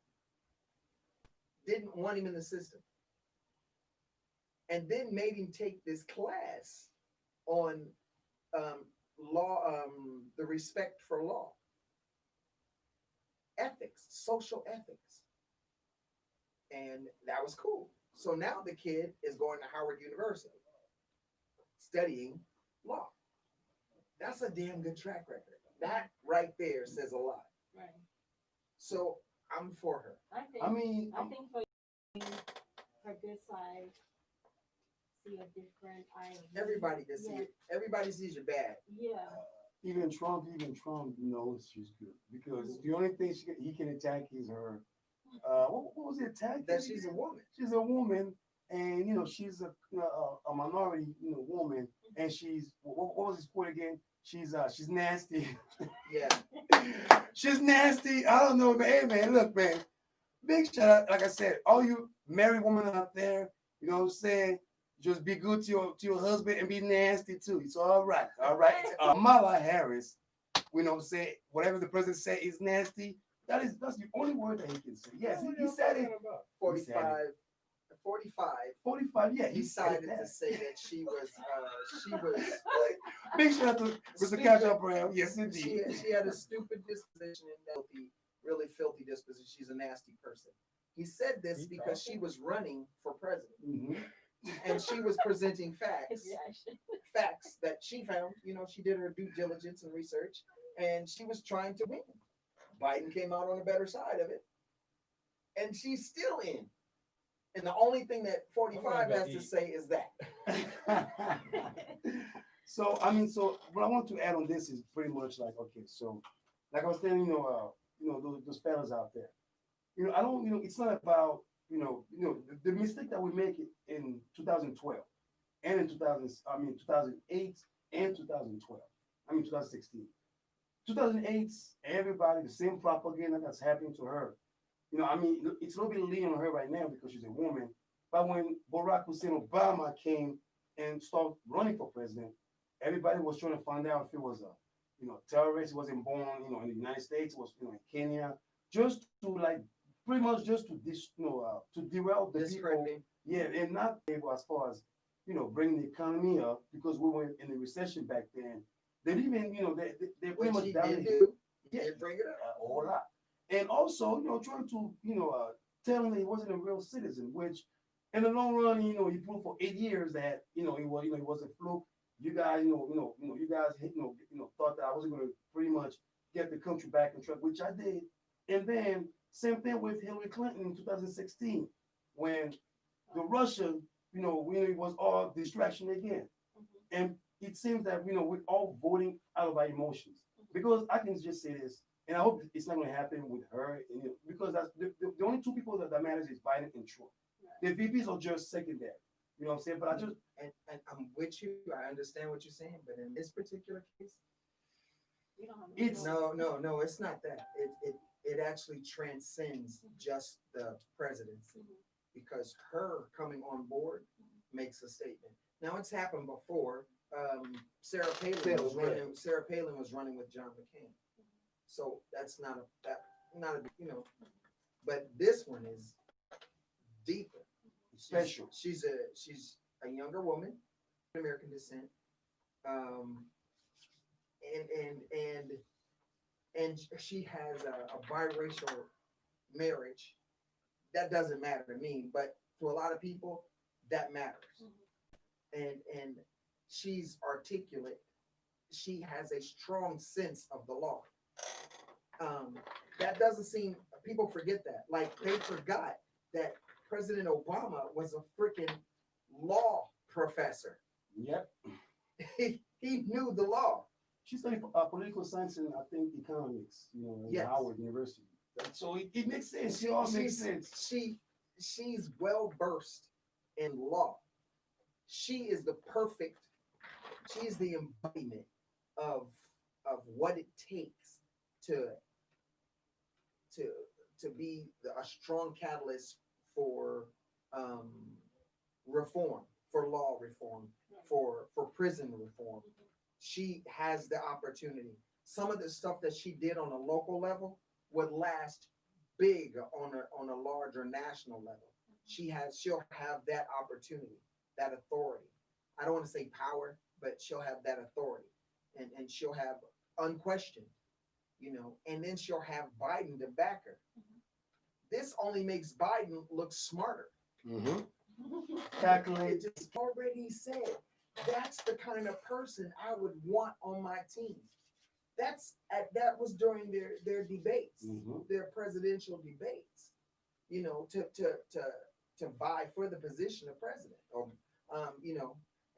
Didn't want him in the system. And then made him take this class on law, the respect for law. Ethics, social ethics. And that was cool. So now the kid is going to Howard University, studying law. That's a damn good track record. That right there says a lot. Right. So I'm for her. I think for her good side, see a different eye. Everybody can see it. Everybody sees your bad. Yeah. Even Trump knows she's good because the only thing he can attack is her. What was the attack? That she's a woman. She's a woman, and she's a minority, woman, and she's what was his quote again? She's nasty. Yeah. She's nasty. I don't know, man. Hey, man, look, man. Big shout out, like I said, all you married women out there, you know what I'm saying? Just be good to your husband and be nasty too. It's all right. All right. Kamala Harris, you know what I'm saying? Whatever the president said is nasty. That's the only word that he can say. Yes, he said it. 45, 45, yeah. He decided said to say that she was Big shout out to Mr. Cash-app Brown. Yes, indeed. she had a stupid disposition and filthy, really filthy disposition. She's a nasty person. He said this because she was running for president. Mm-hmm. And she was presenting facts that she found. You know, she did her due diligence and research, and she was trying to win. Biden came out on the better side of it, and she's still in. And the only thing that 45 has to say is that. So what I want to add on this is pretty much like, okay, so like I was telling those fellas out there, I don't, it's not about, the mistake that we make in 2012 and in 2008 and 2012, 2016. 2008, everybody, the same propaganda that's happening to her. It's a little bit lean on her right now because she's a woman. But when Barack Hussein Obama came and started running for president, everybody was trying to find out if it was a terrorist. He wasn't born, in the United States. It was, in Kenya, just to pretty much just to to derail the people. Yeah, and not able as far as bringing the economy up because we were in the recession back then. They didn't even, they pretty much down. Yeah, bring it up a whole lot. And also, trying to, tell him that he wasn't a real citizen, which in the long run, he proved for 8 years that, he was a fluke. You guys, you guys, thought that I wasn't going to pretty much get the country back on track, which I did. And then same thing with Hillary Clinton in 2016, when the Russia, it was all distraction again. And it seems that, we're all voting out of our emotions. Because I can just say this, and I hope it's not going to happen with her, because that's the only two people that matters is Biden and Trump. The VPs are just secondary. You know what I'm saying? But I just and I'm with you. I understand what you're saying, but in this particular case, it's no, it's not that. It actually transcends just the presidency because her coming on board makes a statement. Now it's happened before. Sarah Palin was running with John McCain. So that's not a but this one is deeper. Special. She's a younger woman, American descent, and she has a biracial marriage. That doesn't matter to me, but to a lot of people, that matters. And she's articulate. She has a strong sense of the law. That doesn't seem, people forget that. Like they forgot that President Obama was a freaking law professor. Yep. He knew the law. She studied political science and I think economics, at Howard University. So it makes sense. She all makes sense. She's well versed in law. She is the embodiment of what it takes to be a strong catalyst for reform, for law reform, for prison reform. She has the opportunity. Some of the stuff that she did on a local level would last big on a larger national level. She'll have that opportunity, that authority. I don't want to say power, but she'll have that authority, and she'll have unquestioned, and then she'll have Biden to back her. This only makes Biden look smarter. Calculate. It just already said that's the kind of person I would want on my team. That was during their debates, their presidential debates, to vie for the position of president, or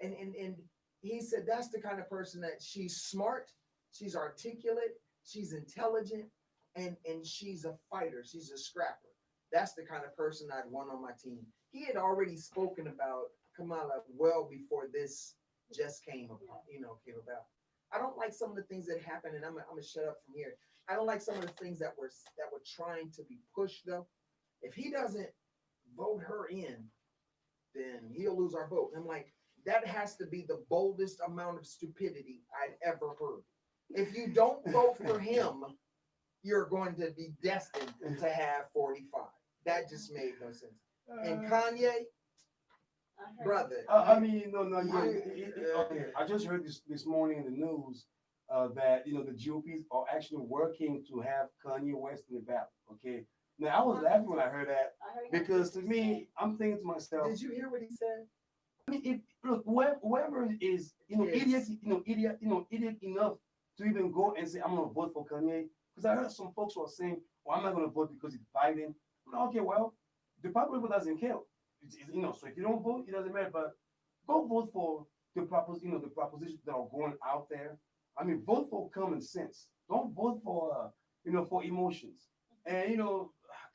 and he said that's the kind of person that she's smart, she's articulate, she's intelligent, and she's a fighter, she's a scrapper. That's the kind of person I'd want on my team. He had already spoken about Kamala well before this just came about. I don't like some of the things that happen, and I'm gonna shut up from here. I don't like some of the things that were trying to be pushed though. If he doesn't vote her in, then he'll lose our vote. And I'm like, that has to be the boldest amount of stupidity I'd ever heard. If you don't vote for him, you're going to be destined to have 45. That just made no sense. And Kanye, brother. I mean, no, okay. I just heard this morning in the news that the GOPs are actually working to have Kanye West in the ballot. Okay. Now I was laughing when I heard that because to me, I'm thinking to myself. Did you hear what he said? I mean, look, whoever is idiot enough to even go and say I'm gonna vote for Kanye, because I heard some folks who are saying, "Well, I'm not gonna vote because it's Biden." Okay, well, the popular vote doesn't count. So if you don't vote, it doesn't matter. But go vote for the propositions that are going out there. I mean, vote for common sense. Don't vote for for emotions. And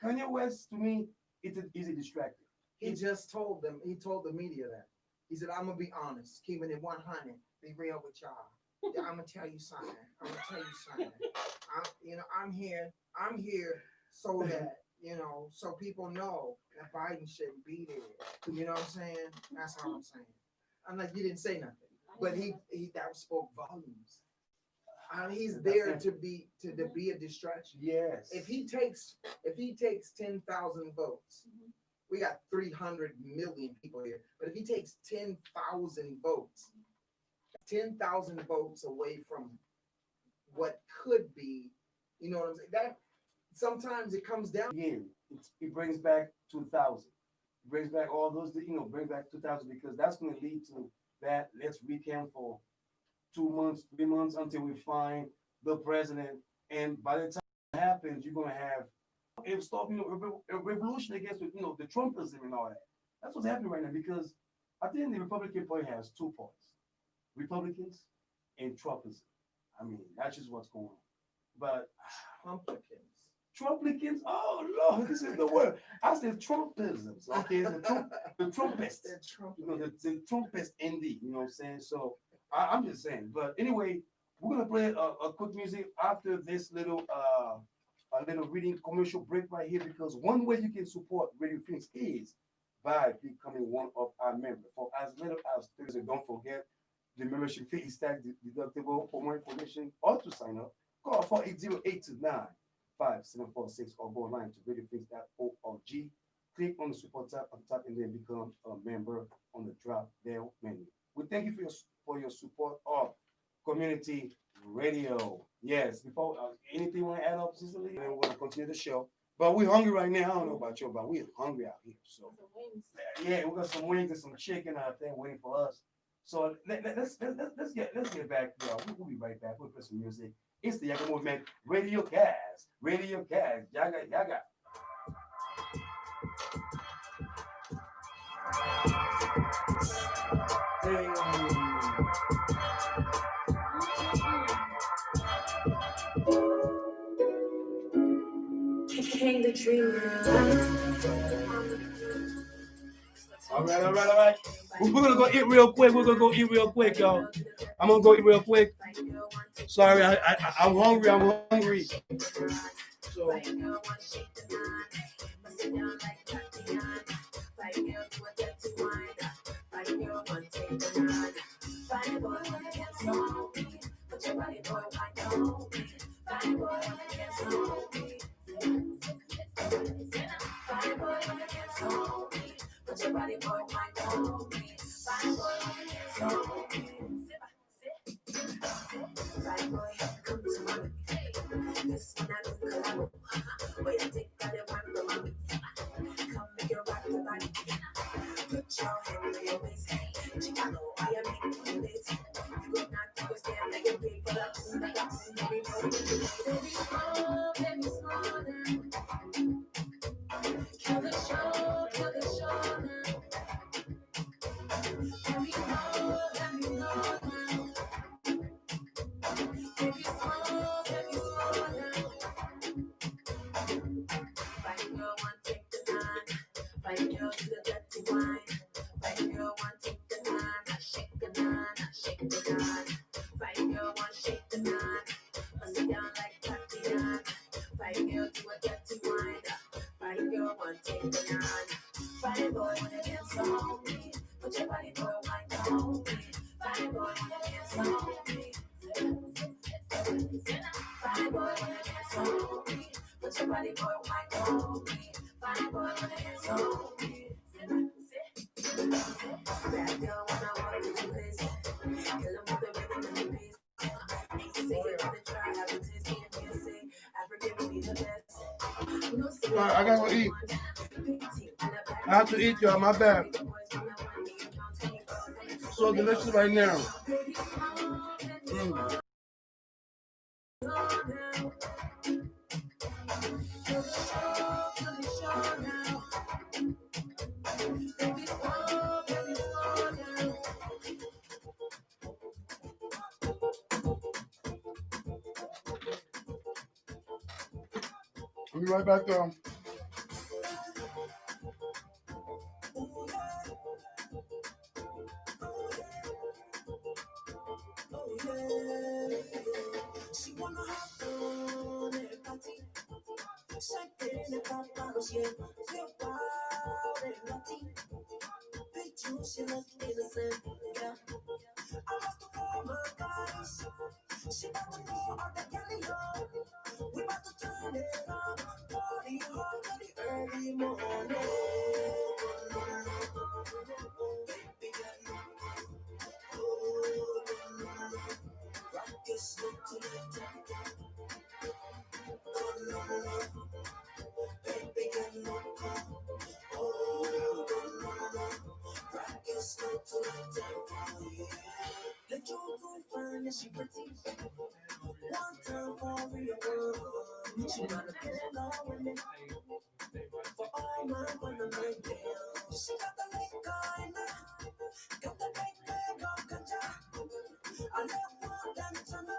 Kanye West to me, is a distractor. He just told them. He told the media that. He said, "I'm gonna be honest, keeping it 100, be real with y'all. Yeah, I'm gonna tell you something. I'm here so that so people know that Biden shouldn't be there. You know what I'm saying? That's all I'm saying. I'm like, you didn't say nothing, but he that spoke volumes. He's there to be a distraction. Yes. If he takes 10,000 votes, we got 300 million people here. But if he takes 10,000 votes, 10,000 votes away from what could be, you know what I'm saying? That sometimes it comes down. Again, it brings back 2000. It brings back all those, brings back 2000 because that's going to lead to that. Let's recount for 2 months, 3 months until we find the president. And by the time it happens, you're going to have a revolution against the Trumpism and all that. That's what's happening right now because I think the Republican Party has two parties: Republicans and Trumpism. I mean, that's just what's going on. But Trumplicans. Oh Lord, this is the word. I said Trumpisms. Okay, the Trumpists. The Trumpists indeed. You know what I'm saying? So I'm just saying. But anyway, we're gonna play a quick music after this little a little reading commercial break right here, because one way you can support Radio Phoenix is by becoming one of our members. For as little as $30, don't forget the membership fee is tax deductible. For more information or to sign up, call 480-829-5746 or go online to radiophoenix.org. Click on the support tab on top and then become a member on the drop down menu. We thank you for your support of community radio. Yes, before anything you want to add up, Cicely, and we're going to continue the show. But we're hungry right now. I don't know about you, but we're hungry out here. So yeah, we got some wings and some chicken out there waiting for us. So let's get back. We'll be right back. We'll play some music. It's the Yaggah Movement RadioCast. RadioCast. Yaggah, Yaggah. Hey. King the dreamer. All right. We're gonna go eat real quick. Y'all. I'm gonna go eat real quick. Sorry, I'm hungry. So. Put your body boy, wine on me. Fine boy, on me. Fine boy, come to mommy. This one I don't collabo. Wait, I take out the one from mommy. Come make your rock the body. Put your hand on your waist. Chicano, I am making this. You go not to stand like a big but I'm like a baby, baby, slow down. Kill the show now. Let me know now. Baby, slow down. Fine girl, one take the nine. Fine girl, do the dirty wine. Fine girl, one take the nine. I shake the nine. Fine boy, wanna dance on me. Put your body boy wine on me. Fine boy, wanna dance on me. Fine boy, wanna dance on me. Put your body boy wine on me. Fine boy, wanna dance on me. Bad girl, when I walk with you, listen. Kill 'em with the rhythm and the bass. Ain't say you wanna try, have a taste, can't you say? African be the best. No All right, I gotta go eat. I have to eat, y'all. My bad. So delicious right now. I'll be right back, though. She wanna have fun at a party. Champagne and pop bottles, yeah. Feel wild and naughty. Bitch, you, she look innocent, yeah. I must have called my guys. She about to go on the galleon. We about to turn it up. Party hard till the early morning. Baby girl, rock your slow to the top. Baby girl, rock your slow to the top. The jewel too fine and she pretty. One time for real world. She wanna get it all with me. For all my wanna make deal. She got the liquor in her. Got the big bag of ganja. I love more than China.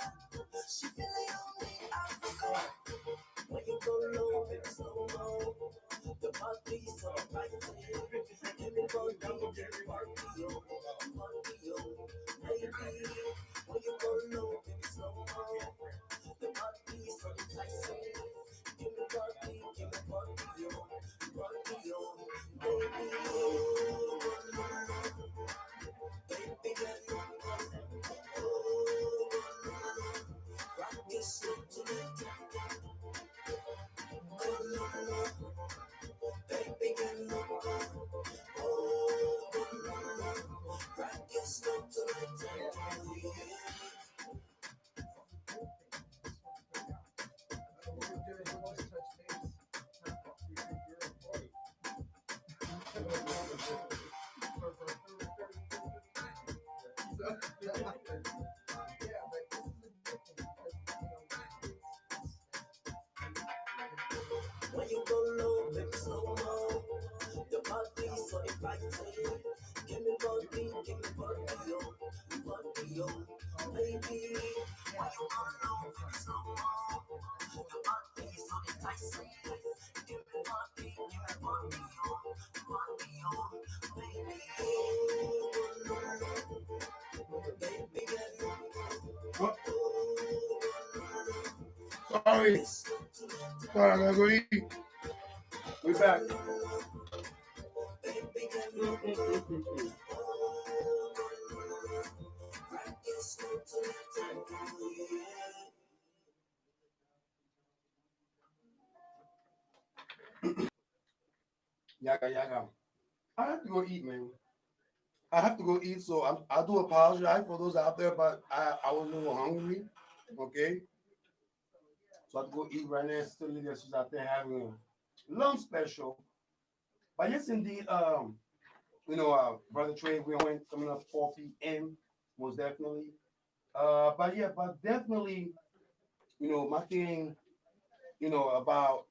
She feeling only Africa. When you go low, baby, slow low. The body so right there. Give me body, give me body, baby. When you go low, baby, slow low. The body so enticing. Give me body, baby. Baby girl, rock this shit to the top. Baby girl, rock this shit to the top. When you go low, baby, slow mo. The body so inviting. Give me body, baby. When you go low, baby, slow mo. The body so enticing. Give me body, baby. Baby, What? Sorry. Sorry, I gotta go eat. We back. Yaggah. I have to go eat, man. I have to go eat, so I do apologize for those out there, but I was a little hungry. Okay, so I have to go eat right now. Still, Lydia, she's out there having a lunch special. But yes, indeed, Brother Trey, we went coming up 4 p.m. most definitely. But definitely, my thing, about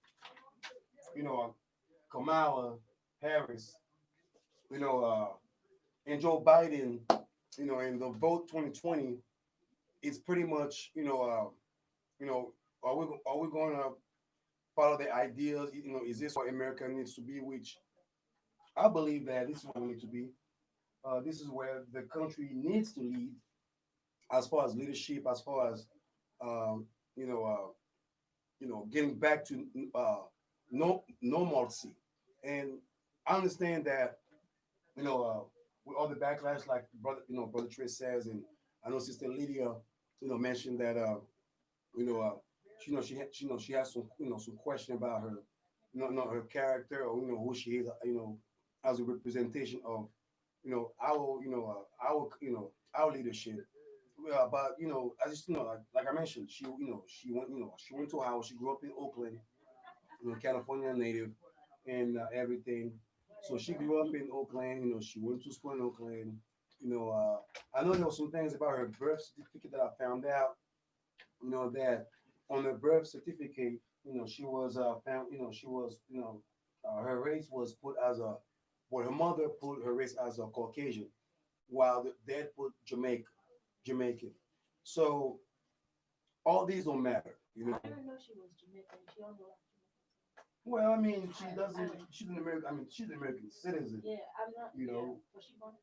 Kamala Harris, you know, and Joe Biden, in the vote 2020, it's pretty much, are we going to follow the ideas? Is this what America needs to be? Which I believe that this is what we need to be. This is where the country needs to lead, as far as leadership, as far as um, you know, getting back to normalcy. And I understand that, with all the backlash, like brother Trey says, and I know Sister Lydia, mentioned that, you know, uh, she has some, some question about her, her character, or who she is, as a representation of, our leadership. Well, but I just like I mentioned, she went to Howard. She grew up in Oakland, California native, and everything. So she grew up in Oakland. She went to school in Oakland. I know there were some things about her birth certificate that I found out. That on her birth certificate, she was found. She was. Her race was put as a. Well, her mother put her race as a Caucasian, while the dad put Jamaican. So all these don't matter. I didn't know she was Jamaican. She only like Well, I mean, she doesn't. She's an American. I mean, she's an American citizen. Yeah, I'm not. You know. But she born.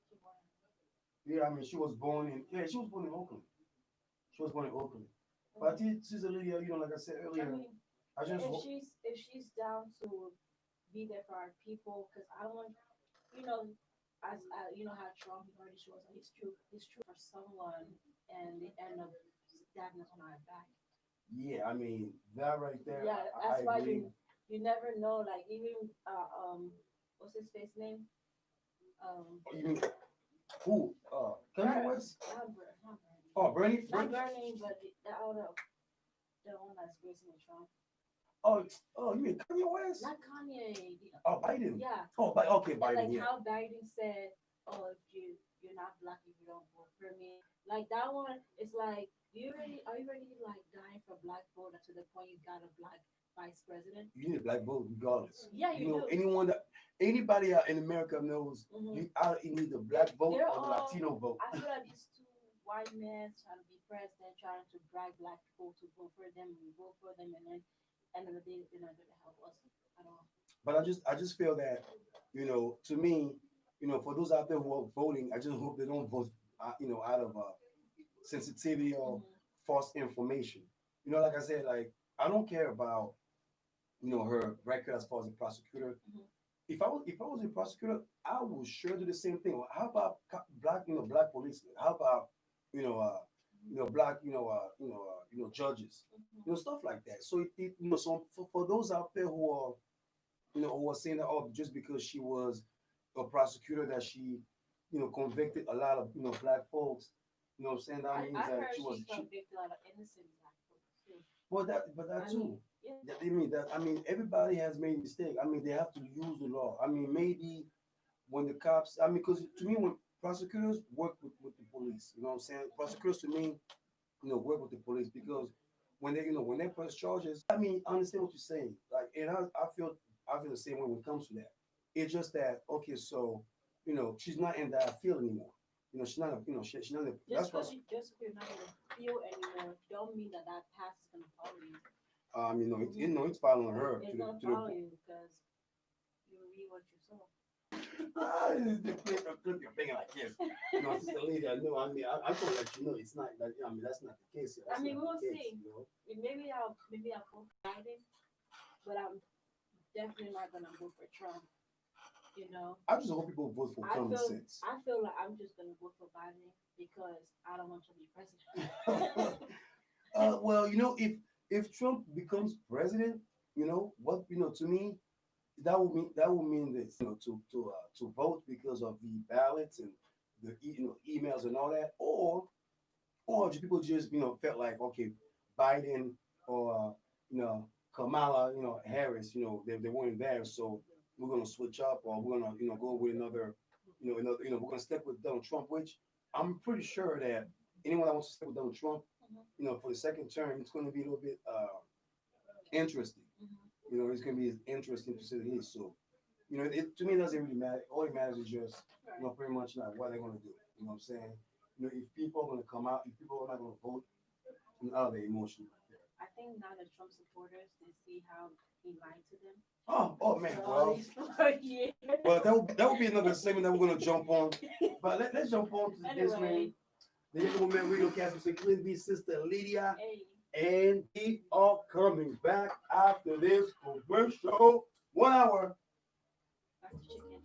Yeah, I mean, she was born in. Yeah, she was born in Oakland. She was born in Oakland. But she's a Lydia. Like I said earlier. I just. If she's down to be there for our people, because I don't want, as how Trump already shows that he's true for someone, and they end up stabbing us on our back. Yeah, I mean that right there. Yeah, that's I why agree. you never know. Like even what's his face name? You mean who? Kanye West? Not Bernie. Oh, Bernie. Not Bernie, but the one that's facing Trump. Oh, you mean Kanye West? Not Kanye. Oh, Biden. Yeah. Oh, okay, Yeah, Biden. like Yeah. how Biden said, "Oh, if you're not black, if you don't vote for me." Like that one, it's like are you ready like dying for black vote to the point you got a black vice president? You need a black vote regardless. Yeah, you do. Anybody out in America knows you need a black vote They're or the all- Latino vote. I feel like these two white men trying to be president, trying to drag black people to vote for them, and we vote for them, and then end of the day, they're not going to help us at all. But I just feel that, to me, for those out there who are voting, I just hope they don't vote, out of sensitivity or false information. Like I said, like I don't care about, her record as far as a prosecutor. If I was a prosecutor, I would sure do the same thing. How about black police? How about, black, judges, stuff like that. So so for those out there who are saying that, oh, just because she was a prosecutor that she, convicted a lot of, black folks, what I'm saying, that means I that heard she was. convicted a lot of innocent black folks too. But that too. Yeah. I mean, everybody has made mistakes. I mean, they have to use the law. I mean, maybe when the cops, I mean, because to me, when prosecutors work with the police, what I'm saying? Prosecutors to me, work with the police because when they press charges, I mean, I understand what you're saying. Like, and I feel the same way when it comes to that. It's just that, okay, so, she's not in that field anymore. She's not, she's not. Just because you're not in the field anymore, don't mean that pass is gonna follow you. It's following her. It's gonna follow you because you read what you saw. Clip your finger like this. Sister Lydia, no, I mean, I'm gonna let you know it's not. I mean, that's not the case. I mean, we'll see. Maybe I'll vote for Biden, but I'm definitely not gonna vote for Trump. I just hope people vote for common sense. I feel like I'm just gonna vote for Biden because I don't want to be president. Well, if Trump becomes president, to me, that will mean this, to vote because of the ballots and the emails and all that, or people just felt like, okay, Biden or Kamala, Harris, they weren't there, so we're gonna switch up, or we're gonna go with another, we're gonna stick with Donald Trump, which I'm pretty sure that anyone that wants to stick with Donald Trump, for the second term, it's gonna be a little bit interesting. It's gonna be interesting to say the least. So, to me, it doesn't really matter. All it matters is just, pretty much like what they're gonna do. You know what I'm saying? If people are gonna come out, if people are not gonna vote, out of their emotion right there. I think now the Trump supporters, they see how he lied to them. Oh man, Yeah. Well, that would be another segment that we're gonna jump on. But let's jump on to this man. The Gentleman RadioCast with Clinby, Sister Lydia, and we are coming back after this commercial. 1 hour. That's the chicken.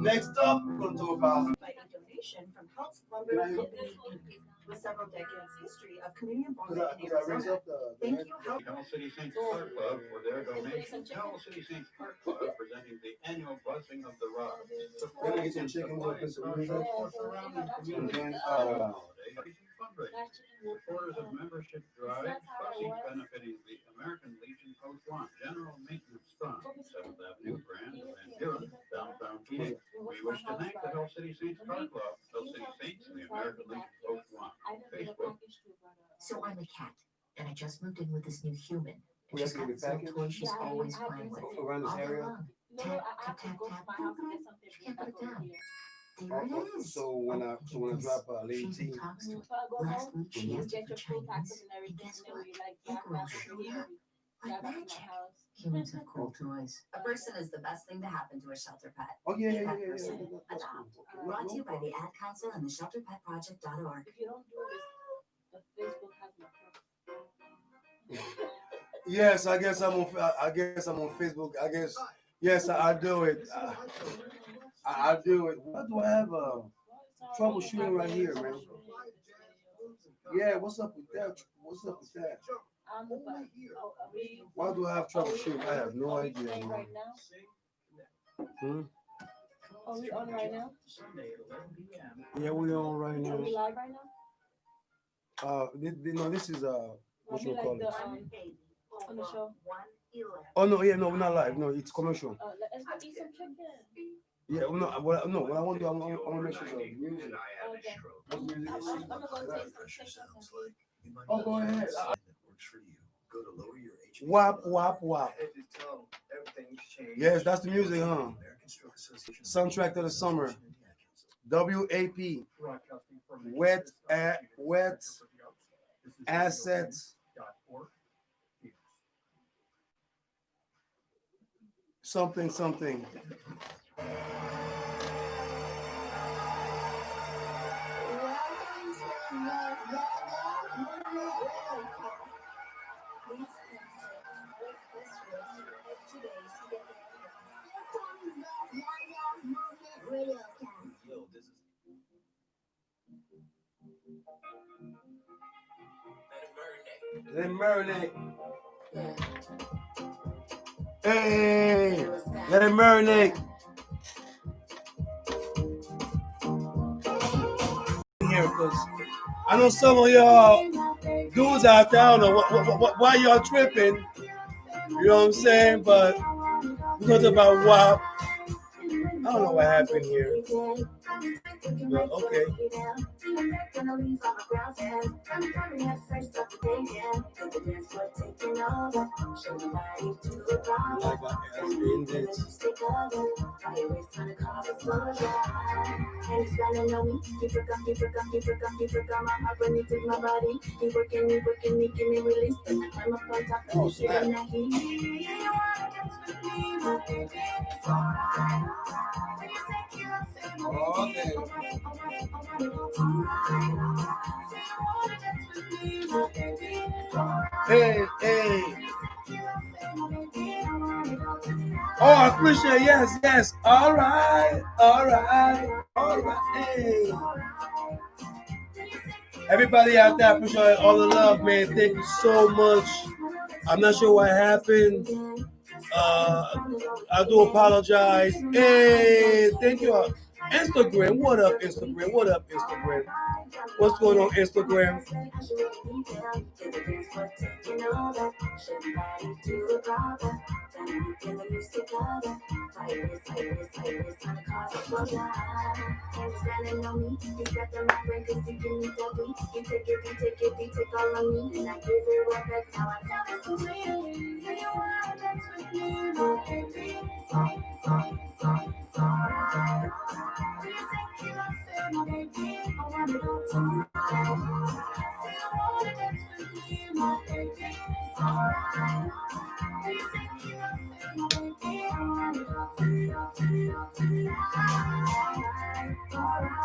Next up, we're going to talk about. By a donation from Helps Lumber Company, with several decades history of community involvement in Arizona. Thank you, Help. Camel City Saints Park Club for their donation. Camel City Saints Park Club presenting the annual blessing of the rock. We're going to get some chicken with a piece of music. And then, Supporters of membership drive, busing benefiting the American Legion Post 1 General Maintenance Fund, 7th Avenue, Grand, Van Buren, downtown Phoenix. We wish to thank the Hill City Saints Park Club, Hill City Saints, and the American Legion Post 1. Facebook. So I'm a cat, and I just moved in with this new human. We She's have to got get this little package? toy she's always playing with. Around this All day area? long. Tap, tap, tap, tap. She can't put it down. There it is. So when I drop Lady She's T, in talks to last week she asked her for Chinese, and guess what? Egg showed up. Like magic. Humans have cool toys. A person is the best thing to happen to a shelter pet. oh yeah, That yeah. person, That's adopt. cool. Brought to you by the Ad Council and the ShelterPetProject.org. If you don't do this, the Facebook has no purpose. Yes, I guess I'm on. I guess I'm on Facebook. I guess yes, I do it. I do it. Why do I have troubleshooting right here, man? Yeah, what's up with that? What's up with that? Why do I have troubleshooting? I have no idea. Right Man. now? Are we on right now? Yeah, we on right Are now. we live right now? No, this is what you Are we call like it? on the show? Oh no, yeah, no, we're not live. No, it's commercial. Let's go eat some chicken. Yeah, no, what I want to do, I want to make sure the music. Okay. What music I'm is gonna go take some chicken. Oh, go ahead. Works for you. Go to lower your HP. WAP, WAP, WAP. Yes, that's the music, huh? Soundtrack to the summer. WAP. Wet assets. Something. Let it marinate. Hey, let it marinate. Here, because I know some of y'all dudes out there, I don't know why y'all tripping. You know what I'm saying? But we're talking about WAP. I don't know what happened here. But okay. Hey. Oh, I appreciate it. Yes. All right. Hey. Everybody out there, I appreciate all the love, man. Thank you so much. I'm not sure what happened. I do apologize. Hey, thank you. Instagram, what up, Instagram? What's going on, Instagram?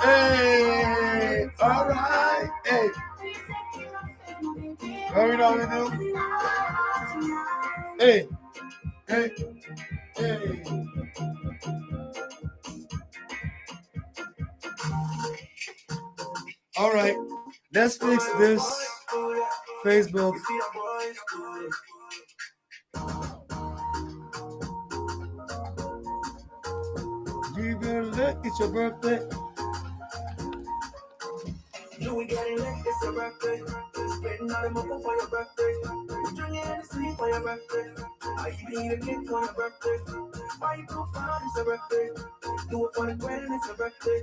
Hey, all right. Hey. What we know we do? Hey. All right, let's fix this Facebook. You gonna look, it's your birthday. You ain't getting lit, it's your birthday. Spending all the money for your birthday. Drinking and sleep for your birthday. I even eat a cake for your birthday. Why you go far, it's your birthday. Do it for the grand, it's your birthday.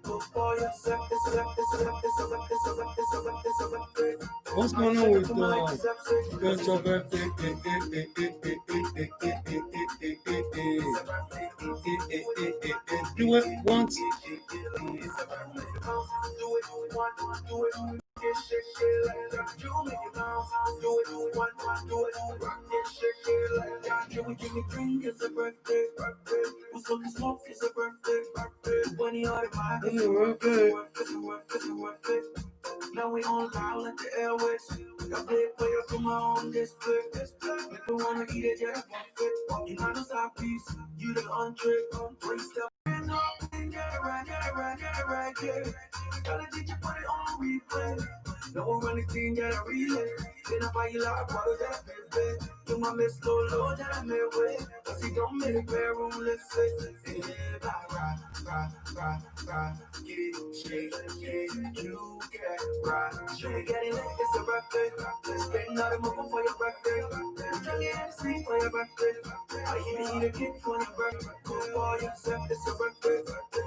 Go for yourself, it's your birthday. What's going on with your birthday? Do it once. Now we on loud like the airways. I play it for you, come on display. If you wanna eat it, yeah, buffet. You know the side piece, you the entree. Three step in up, get right, yeah. Gotta teach you put it on replay. No anything that I relay. Then I buy you like bottles that I pay. You my miss low that I made way. Cause he don't make a bedroom, let's say. Yeah, right. Get it, shake, you get right. You getting lit, it's a birthday. Spend all the money for your birthday. Drinking and sleep for your birthday. I even eat a cake for your birthday. Go for yourself, it's a birthday.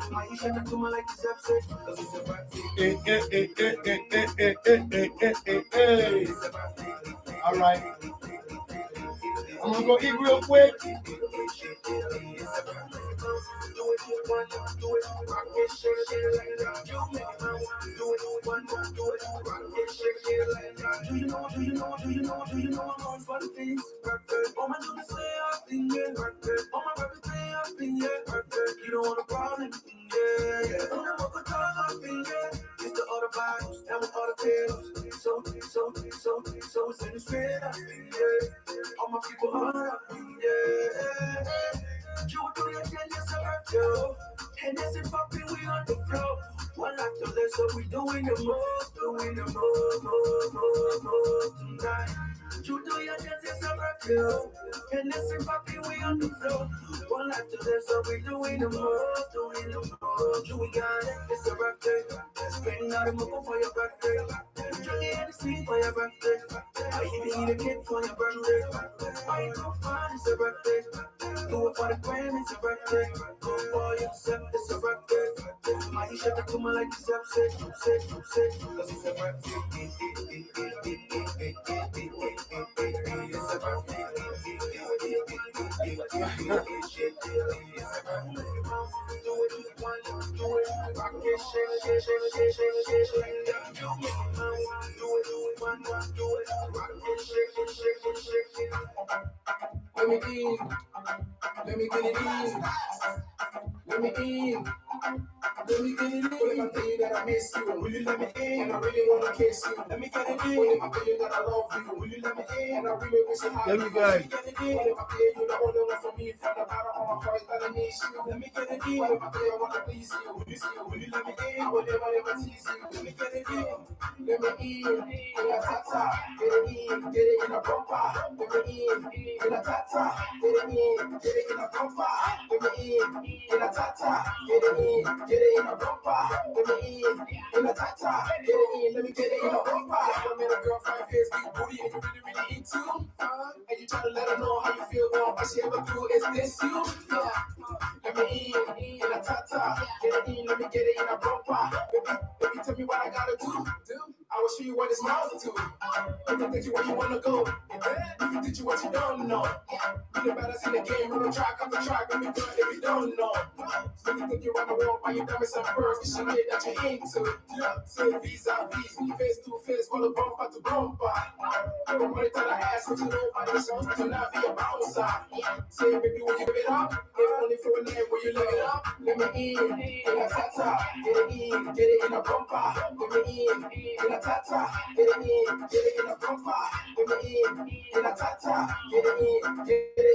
Why you shut up to me like it's upset? Cause it's a birthday. All right. I'm gonna go eat real quick. Do you know I'm on for the things? Oh my goodness, say up in here. Oh my birthday up in here. You don't want a problem, yeah. Oh my mother talk up in here. It's the other vibes, and with other tails. So it's in the straight up in here. All my people are up in here. You do your thing, yes, I heard you. And this is popping, we on the floor. One life to live, so we doing the most tonight. You do your dance, yes, I heard you. And this is popping, we on the floor. One life to live, so we doing the most. You we got it, it's a birthday. Spending all the money for your birthday. Drinking and sleep for your birthday. I even eat a cake for your birthday. Why you go find it's a birthday? Do it for the grand, it's a birthday. Go for yourself, it's a birthday. Why you shut up to me like it's upset? Cause it's a birthday. It's a birthday. Let me in. Let me get it in. Let me in. Let me get it in. What if I tell you that I miss you? Will you let me in? And I really wanna kiss you. Let me get it in. What if I tell you that I love you? Will you let me in? And I really wish I had you. Let me go. What if I tell you the only one for me from the bottom of my heart that I need you? Let me get it in. What if I tell you I wanna please you? Will you let me in? I will never tease you. Let me get it in. Let me in. In a tata. Get it in. Get it in a bumper. Let me in a tata. Get it in. Get it in a bumper. Let me in a tata. Get it in a bumper. Let me in a tata. Get it in. Let me get it in a bumper. I met a girl 5 years, big booty, and you really into. And you try to let her know how you feel, girl. All she ever do is this you. Yeah. Let me in a tata. Get it in. Let me get it in a bumper. Baby, tell me what I gotta do. I will show you what it's mouth to. Let me teach you where you wanna go. If you teach you what you don't know. You the baddest in the game, run a track after track, let me do it if you don't know. So you think you run the wall by your diamonds and pearls, cause you need that you're into. Say vis-a-vis, when you face to face, follow bumper to bumper. Don't money to the ass, but you know by the songs, do not be a bouncer. Say baby, will you give it up? If only for a name, will you live it up? Let me in a tata, get it in a bumper. Let me in a tata, get it in a bumper. Let me in a tata, get it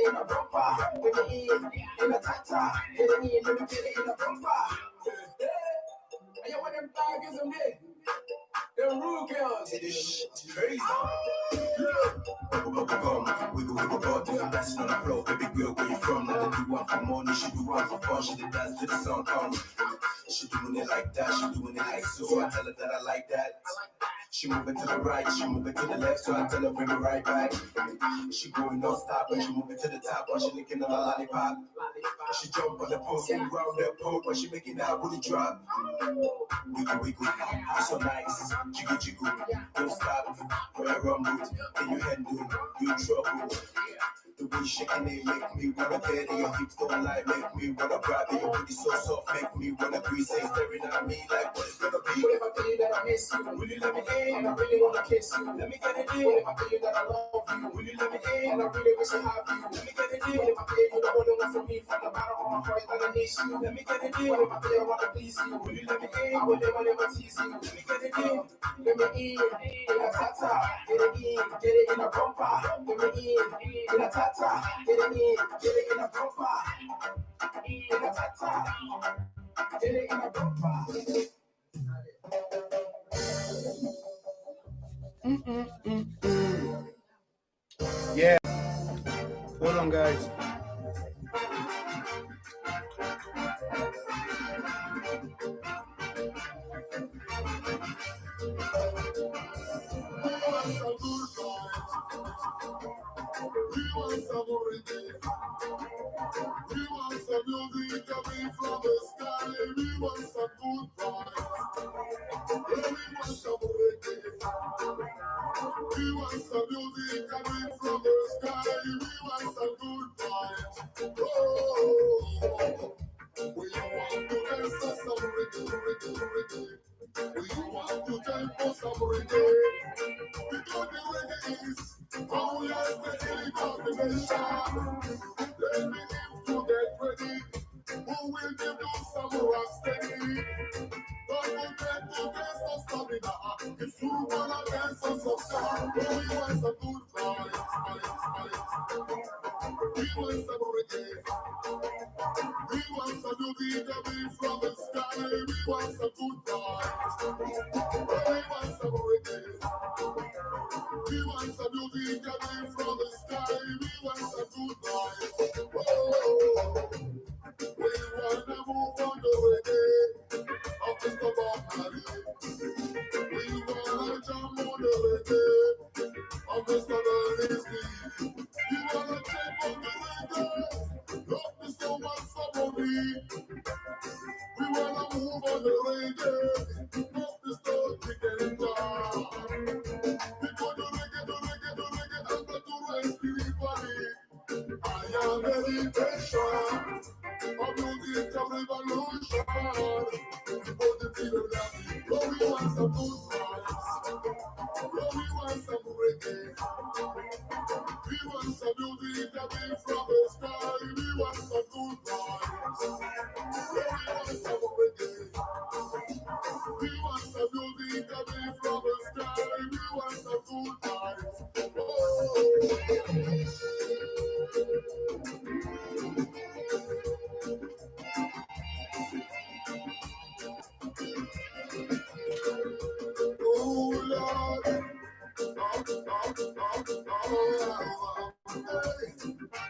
in a bumper. Let me in a tata, get it in, let me get it in a bumper. And you want them tigers and me. Take this shit crazy. Wiggle, ball, different dancing on the floor. Baby girl, where you from? Now that you want for money, she do want for fun. She did dance to the song come. She doing it like that, she doing it like so. I tell her that I like that. She moving to the right, she moving to the left, so I tell her bring it right back. She going non-stop, and she moving to the top, while she licking on the lollipop. She jump on the post and round that pole, but she making that booty drop. Wiggle, it's so nice. Jiggle, don't stop. When I rumble, then you handle, you in trouble. The way you shaking it make me wanna get it. Your hips don't lie, make me wanna grab it. Your booty so soft, make me wanna breathe. Say staring at me like what it's gonna be. What if I tell you that I miss you? Will you let me in? And I really wanna kiss you. Let me get it in. What if I tell you that I love you? Will you let me in? And I really wish I have you. Let me get it in. What if I tell you the only one for me from the bottom of my heart that I miss you? Let me get it in. What if I tell you I wanna please you? Will you let me in? I will never tease you. Let me get it in. Let me in a tata. Get it in a bumper. Let me in a tata. Get it in a bumper. In a tata. Get it in a bumper. Yeah. Hold on, guys. We want some music coming from the sky. We want some good vibes. We want some reggae. We want some music coming from the sky. We want some good vibes. Oh, we want to dance to some reggae. We want to dance for some reggae. Because the reggae is how we are taking out the nation. Let me to get ready. Who will give you some rock steady? Don't forget to dance some stamina. If you wanna dance some song, we want some good vibes. We want some reggae. We want some music coming from the sky. We want some good vibes. We want some reggae. We want some music coming from the sky. We want some good vibes. Oh, we wanna move on the reggae of Mr. Bob Marley. We wanna jump on the reggae of Mr. Bernie. You wanna jump on the reggae? Love me so much for me. We wanna move on the reggae. Love me so chicken down. Because the reggae, I'm going to rest spiritually. I am meditation. I'm music of revolution. People to feel happy. Oh, we want some good vibes. Oh, we want some reggae. We want some music coming from the sky. We want some good vibes. Oh, we want some reggae. We want some music coming from the sky. We want some good vibes. Oh, Lord.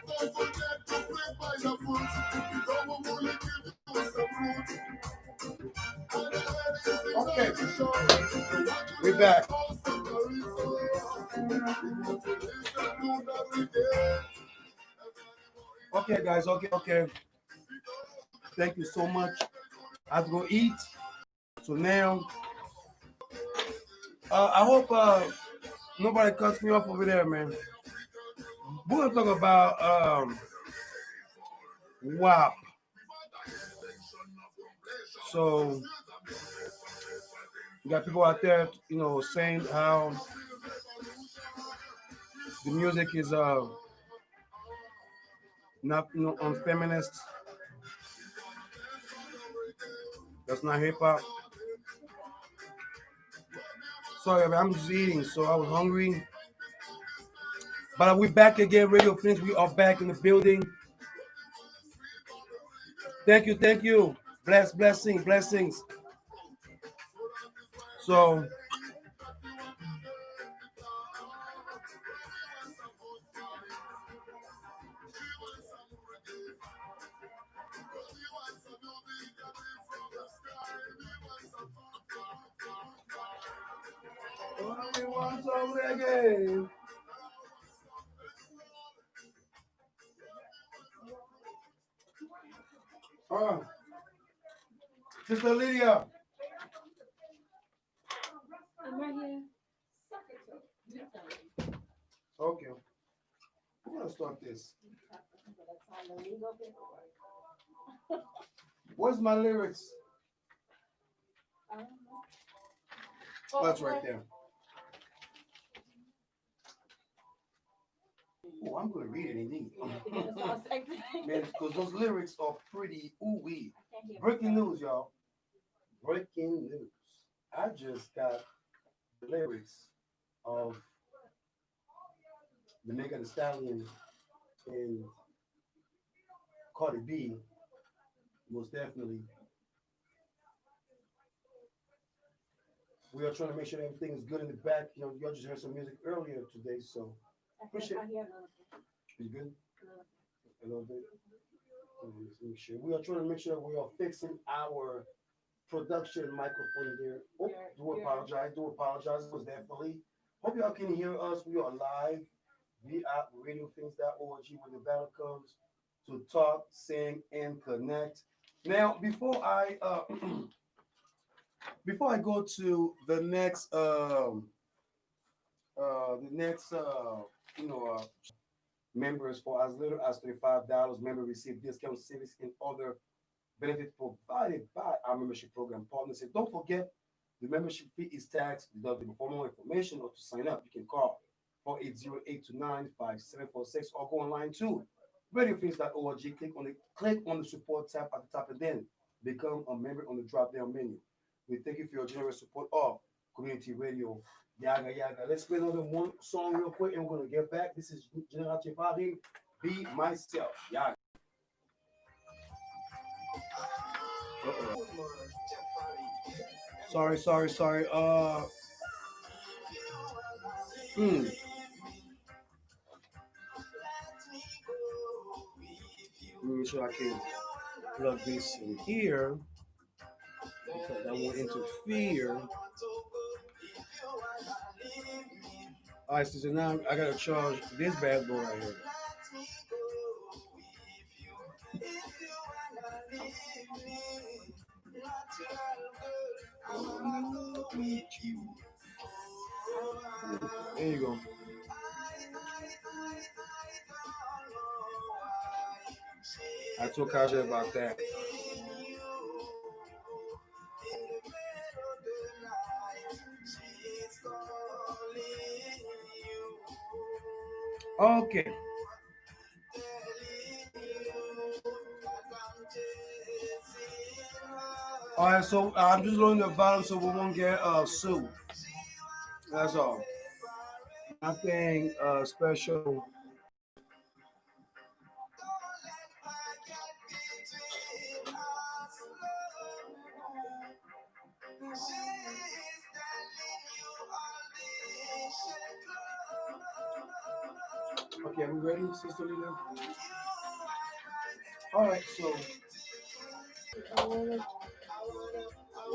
Don't forget to play by your foot. Don't only give you some fruit. Okay. We're back. Okay, guys. Okay. Thank you so much. I have to go eat. So now, I hope nobody cuts me off over there, man. We're gonna talk about WAP. So you got people out there, saying how the music is not unfeminist. That's not hip hop. Sorry, I'm just eating, so I was hungry. But we're back again, Radio Phoenix. We are back in the building. Thank you. Blessings. So want some reggae. Sister Lydia. I'm right here. Okay. I'm gonna start this. What's my lyrics? Oh, that's right there. Oh, I'm gonna read it indeed. Man, because those lyrics are pretty ooh-wee. Breaking news, y'all. Breaking news. I just got the lyrics of the Megan Thee Stallion and Cardi B. Most definitely. We are trying to make sure everything is good in the back. You know, y'all just heard some music earlier today, so appreciate it. You good? A little bit. Let's make sure. We are trying to make sure that we are fixing our production microphone here. Oh, do apologize. It was definitely. Hope y'all can hear us. We are live via RadioThings.org when the battle comes to talk, sing, and connect. Now, before I go to the next members for as little as $35, members receive discount service and other benefits provided by our membership program partners. And don't forget, the membership fee is tax deductible. For more information or to sign up, you can call 480-829-5746 or go online to RadioThings.org. Click on the support tab at the top and then become a member on the drop-down menu. We thank you for your generous support of Community Radio. Yaggah. Let's play another one song real quick and we're going to get back. This is General Chefari, Be Myself. Yaggah. Sorry. Make sure I can plug this in here because I won't interfere. All right, so now I gotta charge this bad boy right here. There you go. I told Kaja about that. Okay. All right, so I'm just lowering the volume so we won't get sued. That's all. Nothing special. Okay, are we ready, Sister Lydia? All right, so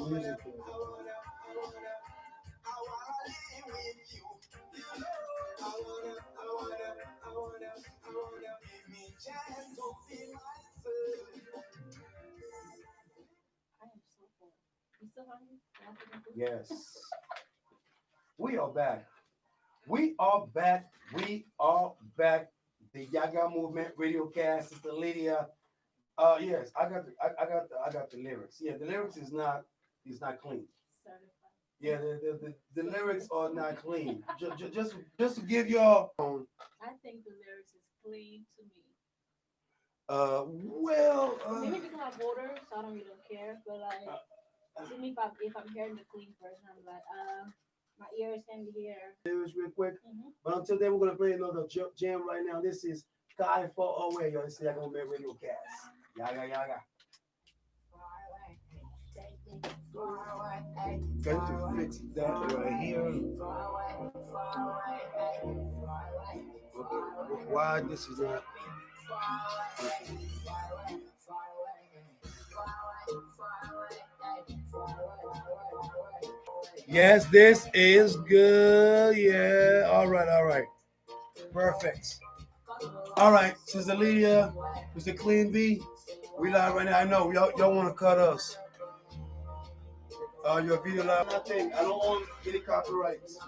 music. Yes. We are back. The Yaggah Movement RadioCast, Sister Lydia. Yes, I got the lyrics. Yeah, the lyrics is not clean. Yeah, the lyrics are not clean. Just to give y'all. I think the lyrics is clean to me. Maybe because I'm older, so I don't really care. But like, to me, if I'm hearing the clean version, I'm like, my ears can be here. Lyrics real quick. But until then, we're gonna play another jam right now. This is Sky Far Away. Y'all, this is Yaggah Movement RadioCast. Yaggah. Got to fix that right here. Okay, why this is not? Yes, this is good. Yeah. All right. All right. Perfect. All right, Sister Lydia, Mr. Clean B, we live right now. I know y'all want to cut us. Your video live. Nothing. I don't own any copyrights.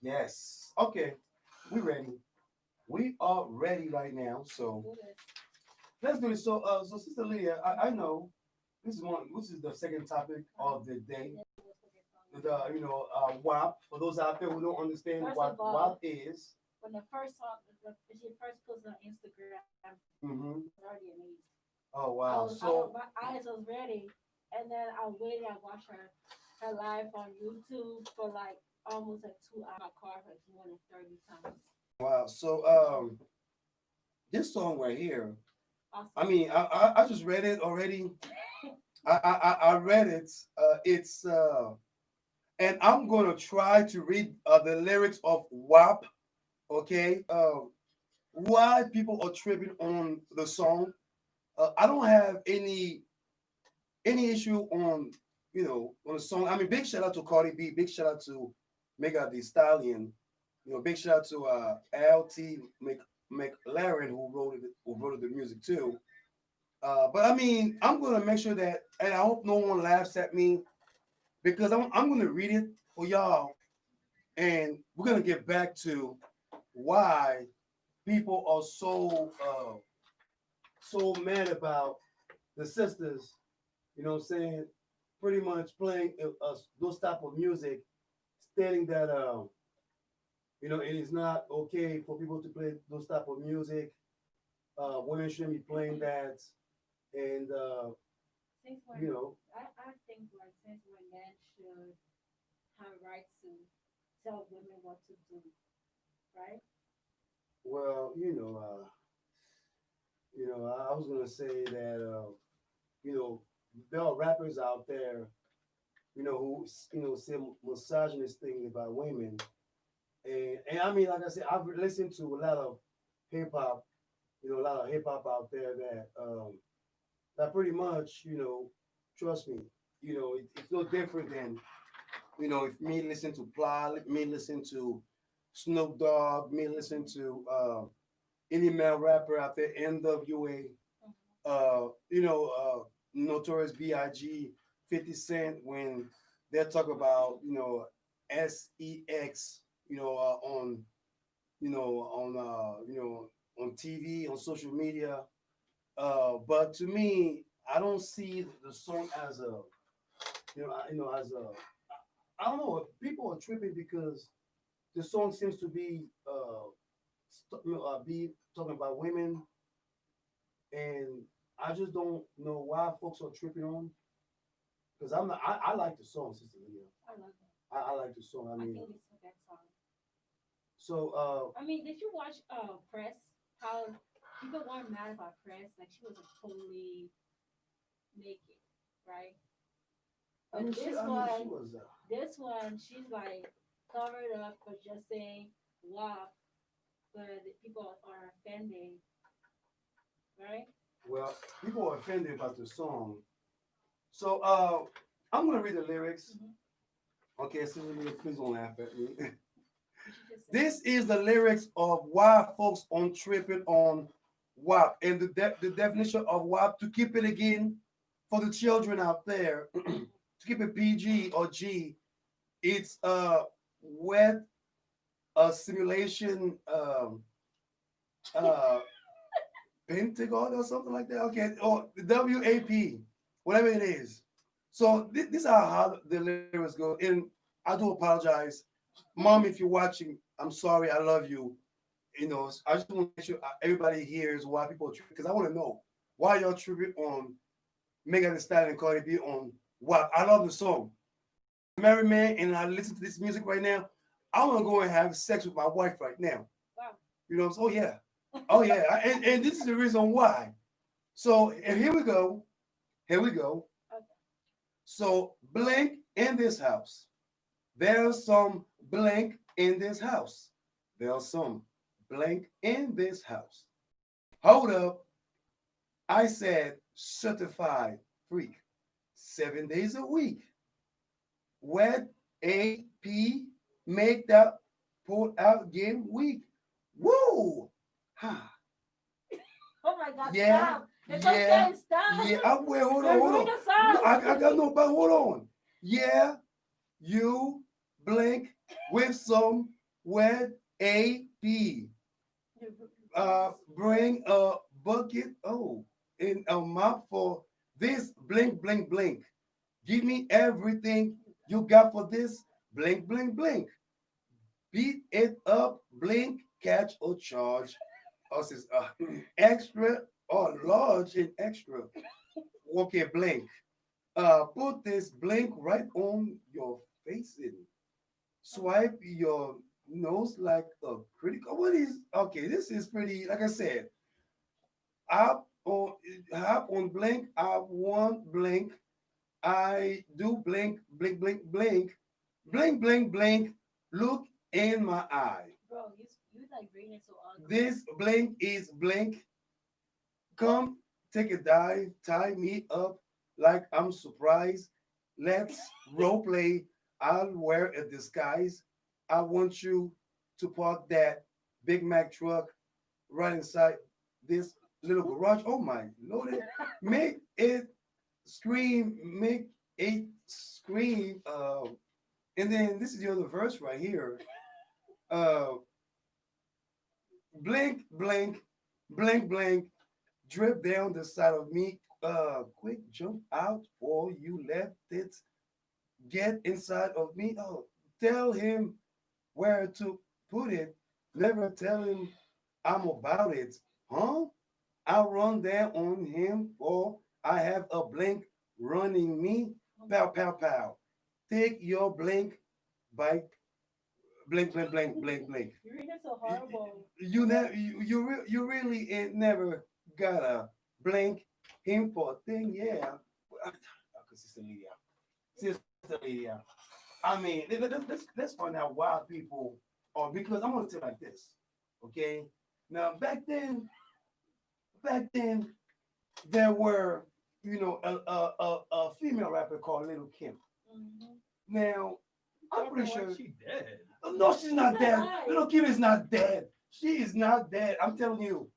Yes. Okay. We ready. We are ready right now. So let's do this. So Sister Lydia, I know this is one. This is the second topic of the day. WAP. For those out there who don't understand what WAP is. When the first song, when she first posted on Instagram, Mm-hmm. was already amazed. Oh wow! My eyes was ready, and then I waited. I watched her live on YouTube for like almost like 2 hours. I called her more than 30 times. Wow! So this song right here. Awesome. I mean, I just read it already. I read it. It's and I'm gonna try to read the lyrics of WAP. Okay. Why people are tripping on the song? I don't have any issue on on the song. I mean, big shout out to Cardi B. Big shout out to Mega Thee Stallion. Big shout out to LT McLaren who wrote the music too. But I mean, I'm gonna make sure that, and I hope no one laughs at me because I'm gonna read it for y'all, and we're gonna get back to why people are so mad about the sisters. You know what I'm saying? Pretty much playing those type of music, stating that it is not okay for people to play those type of music. Women shouldn't be playing that, and I think like since when men should have rights to tell women what to do, right? well, I was gonna say that there are rappers out there, who say misogynist things about women, and I mean, like I said, I've listened to a lot of hip hop, a lot of hip hop out there that pretty much, trust me, it's no different than, if me listen to Ply, me listen to Snoop Dogg, me listen to any male rapper out there, NWA, Notorious B.I.G., 50 Cent, when they talk about, sex, on, on TV, on social media. But to me, I don't see the song as a, as a, I don't know. People are tripping because the song seems to be be talking about women, and I just don't know why folks are tripping on. Because I'm not. I like the song, Sister Lydia. I love it. I like the song. I mean, think it's a good song. So I mean, did you watch Press? How people weren't mad about Press, like she wasn't totally naked, right? I mean, she was. This one, she's like covered up for just saying WAP, but people are offended, right? Well, people are offended about the song. So I'm gonna read the lyrics. Okay, so please don't laugh at me. This is the lyrics of why folks on tripping on WAP, and the definition of WAP, to keep it again for the children out there, to keep it PG or G. It's wet simulation Pentagon or something like that. Okay, or WAP, whatever it is. So these are how the lyrics go. And I do apologize, Mom, if you're watching. I'm sorry. I love you. I just want to make sure everybody hears why people are tripping, because I want to know why y'all tripping on Megan Thee Stallion and Cardi B on what. I love the song. Married man, and I listen to this music right now. I want to go and have sex with my wife right now. Wow. Oh yeah, oh yeah, and this is the reason why. So and here we go. Here we go. Okay. So blank in this house. There's some blank in this house. There's some blank in this house. Hold up. I said certified freak. 7 days a week. Wet AP make that pull out game week. Woo! Ha. Oh my God! Yeah, Stop! It's yeah, okay. Stop! yeah. Wait, hold You're on, hold ruining on. the song. I got no, but hold on. Yeah, you blink with some wet AP. Bring a bucket, in a mop for this blink, blink, blink. Give me everything you got for this blink, blink, blink. Beat it up, blink, catch or charge. Us is extra or large and extra. Okay, blink. Put this blink right on your face and swipe your nose like a critical. What is okay? This is pretty. Like I said, hop on blink. I want blink. I do blink, blink, blink, blink, blink, blink, blink. Look in my eye. Bro, you like bringing it so ugly. This blink is blink. Come take a dive, tie me up like I'm surprised. Let's role play. I'll wear a disguise. I want you to park that Big Mac truck right inside this little garage. Oh my lord. Make it scream, make it scream. And then this is the other verse right here. Uh blink, blink, blink, blink, drip down the side of me. Quick jump out or you left it. Get inside of me. Oh, tell him where to put it. Never tell him I'm about it. Huh? I'll run down on him or I have a blink running me. Pow, pow, pow. Take your blink bike. Blink, blink, blink, blink, blink. You're reading it so horrible. You never, you really ain't never gotta blink him for a thing. Yeah. Sister Lydia. Sister Lydia. I mean, let's find out why people are, because I'm gonna tell you like this. Okay. Now back then, there were, a female rapper called Little Kim. Mm-hmm. Now, I'm pretty sure she dead. No, she's not dead. alive. Little Kim is not dead. She is not dead. I'm telling you,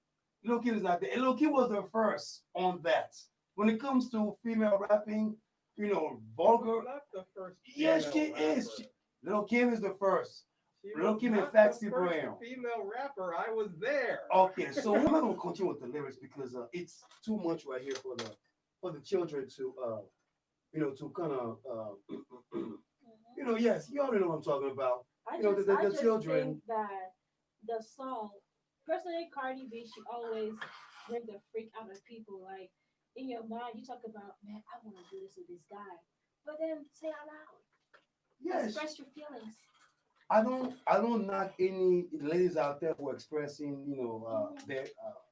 Little Kim is not dead. And Little Kim was the first on that. When it comes to female rapping, vulgar. Not the first. Yes, she female is. rapper. Little Kim is the first. She Little was Kim and not Faxi the first Brown. female rapper. I was there. Okay, so I'm not gonna continue with the lyrics because it's too much right here for the children to to kind of yes, you already know what I'm talking about. I The just children. think that the song, personally, Cardi B, she always bring the freak out of people. Like in your mind, you talk about, man, I want to do this with this guy, but then say out loud, Yes, express your feelings. I don't knock any ladies out there who are expressing, their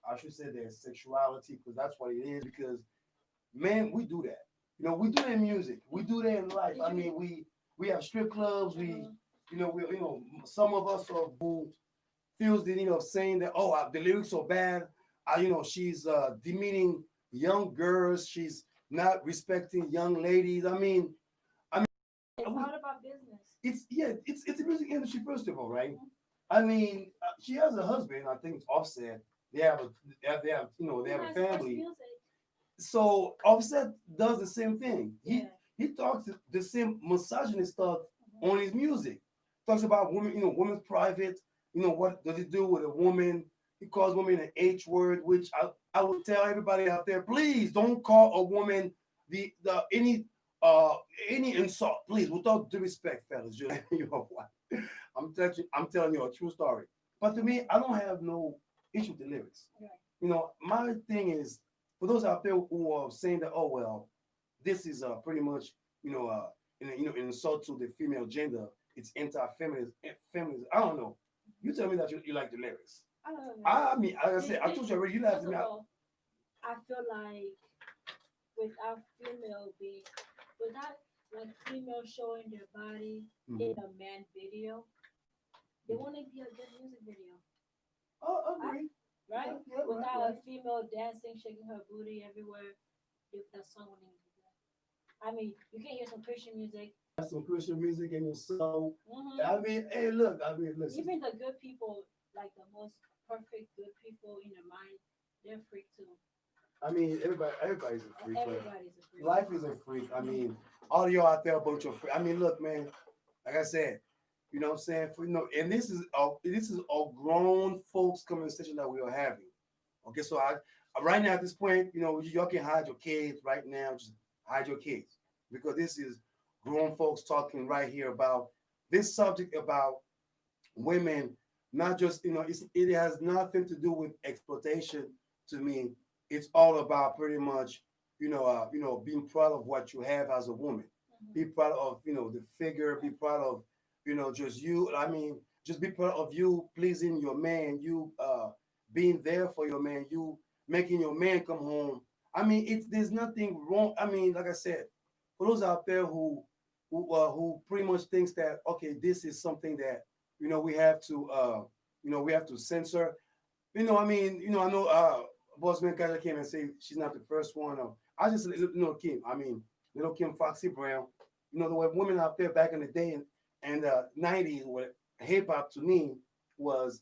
I should say their sexuality because that's what it is. Because man, we do that. We do that in music. We do that in life. I mean, we have strip clubs. We some of us are who feels the saying that the lyrics are bad. She's demeaning young girls. She's not respecting young ladies. I mean, It's all about business. it's the music industry first of all, right? I mean, she has a husband. I think it's Offset. They have a family. So Offset does the same thing. He talks the same misogynist stuff on his music. Talks about women, women's private. What does he do with a woman? He calls women an H word, which I would tell everybody out there, please don't call a woman any insult, please, without due respect, fellas. Just, what? I'm telling you a true story. But to me, I don't have no issue with the lyrics. My thing is for those out there who are saying that, oh well, this is pretty much an insult to the female gender. It's anti-feminist. I don't know. You tell me that you like the lyrics. I don't know. I mean, like I said, I told you already. You laughed at me. I feel like without like female showing their body in a man video, they want to be a good music video. I agree. Right? Yeah, Without right. a female dancing, shaking her booty everywhere, that song wouldn't even be there. I mean, you can hear some Christian music. Some Christian music in your soul. Mm-hmm. I mean, hey, look. I mean, listen. Even the good people, like the most perfect good people in their mind, they're freak too. I mean, everybody's a freak. Everybody's a freak. Life is a freak. I mean, all of y'all out there, a bunch of freak. I mean, look, man. Like I said, you know what I'm saying? And this is a grown folks conversation that we are having. Okay, so I right now at this point, y'all can hide your kids right now. Just hide your kids because this is grown folks talking right here about this subject about women. Not just it has nothing to do with exploitation. To me, it's all about pretty much being proud of what you have as a woman. Be proud of the figure. Be proud of just you. I mean, just be proud of you pleasing your man. You being there for your man. You making your man come home. I mean, there's nothing wrong. I mean, like I said, for those out there who pretty much thinks that okay, this is something that we have to censor. I mean, I know Bossman Kaja came and say she's not the first one. I just Kim. I mean, little Kim Foxy Brown. There were women out there back in the day and 90s where hip hop to me was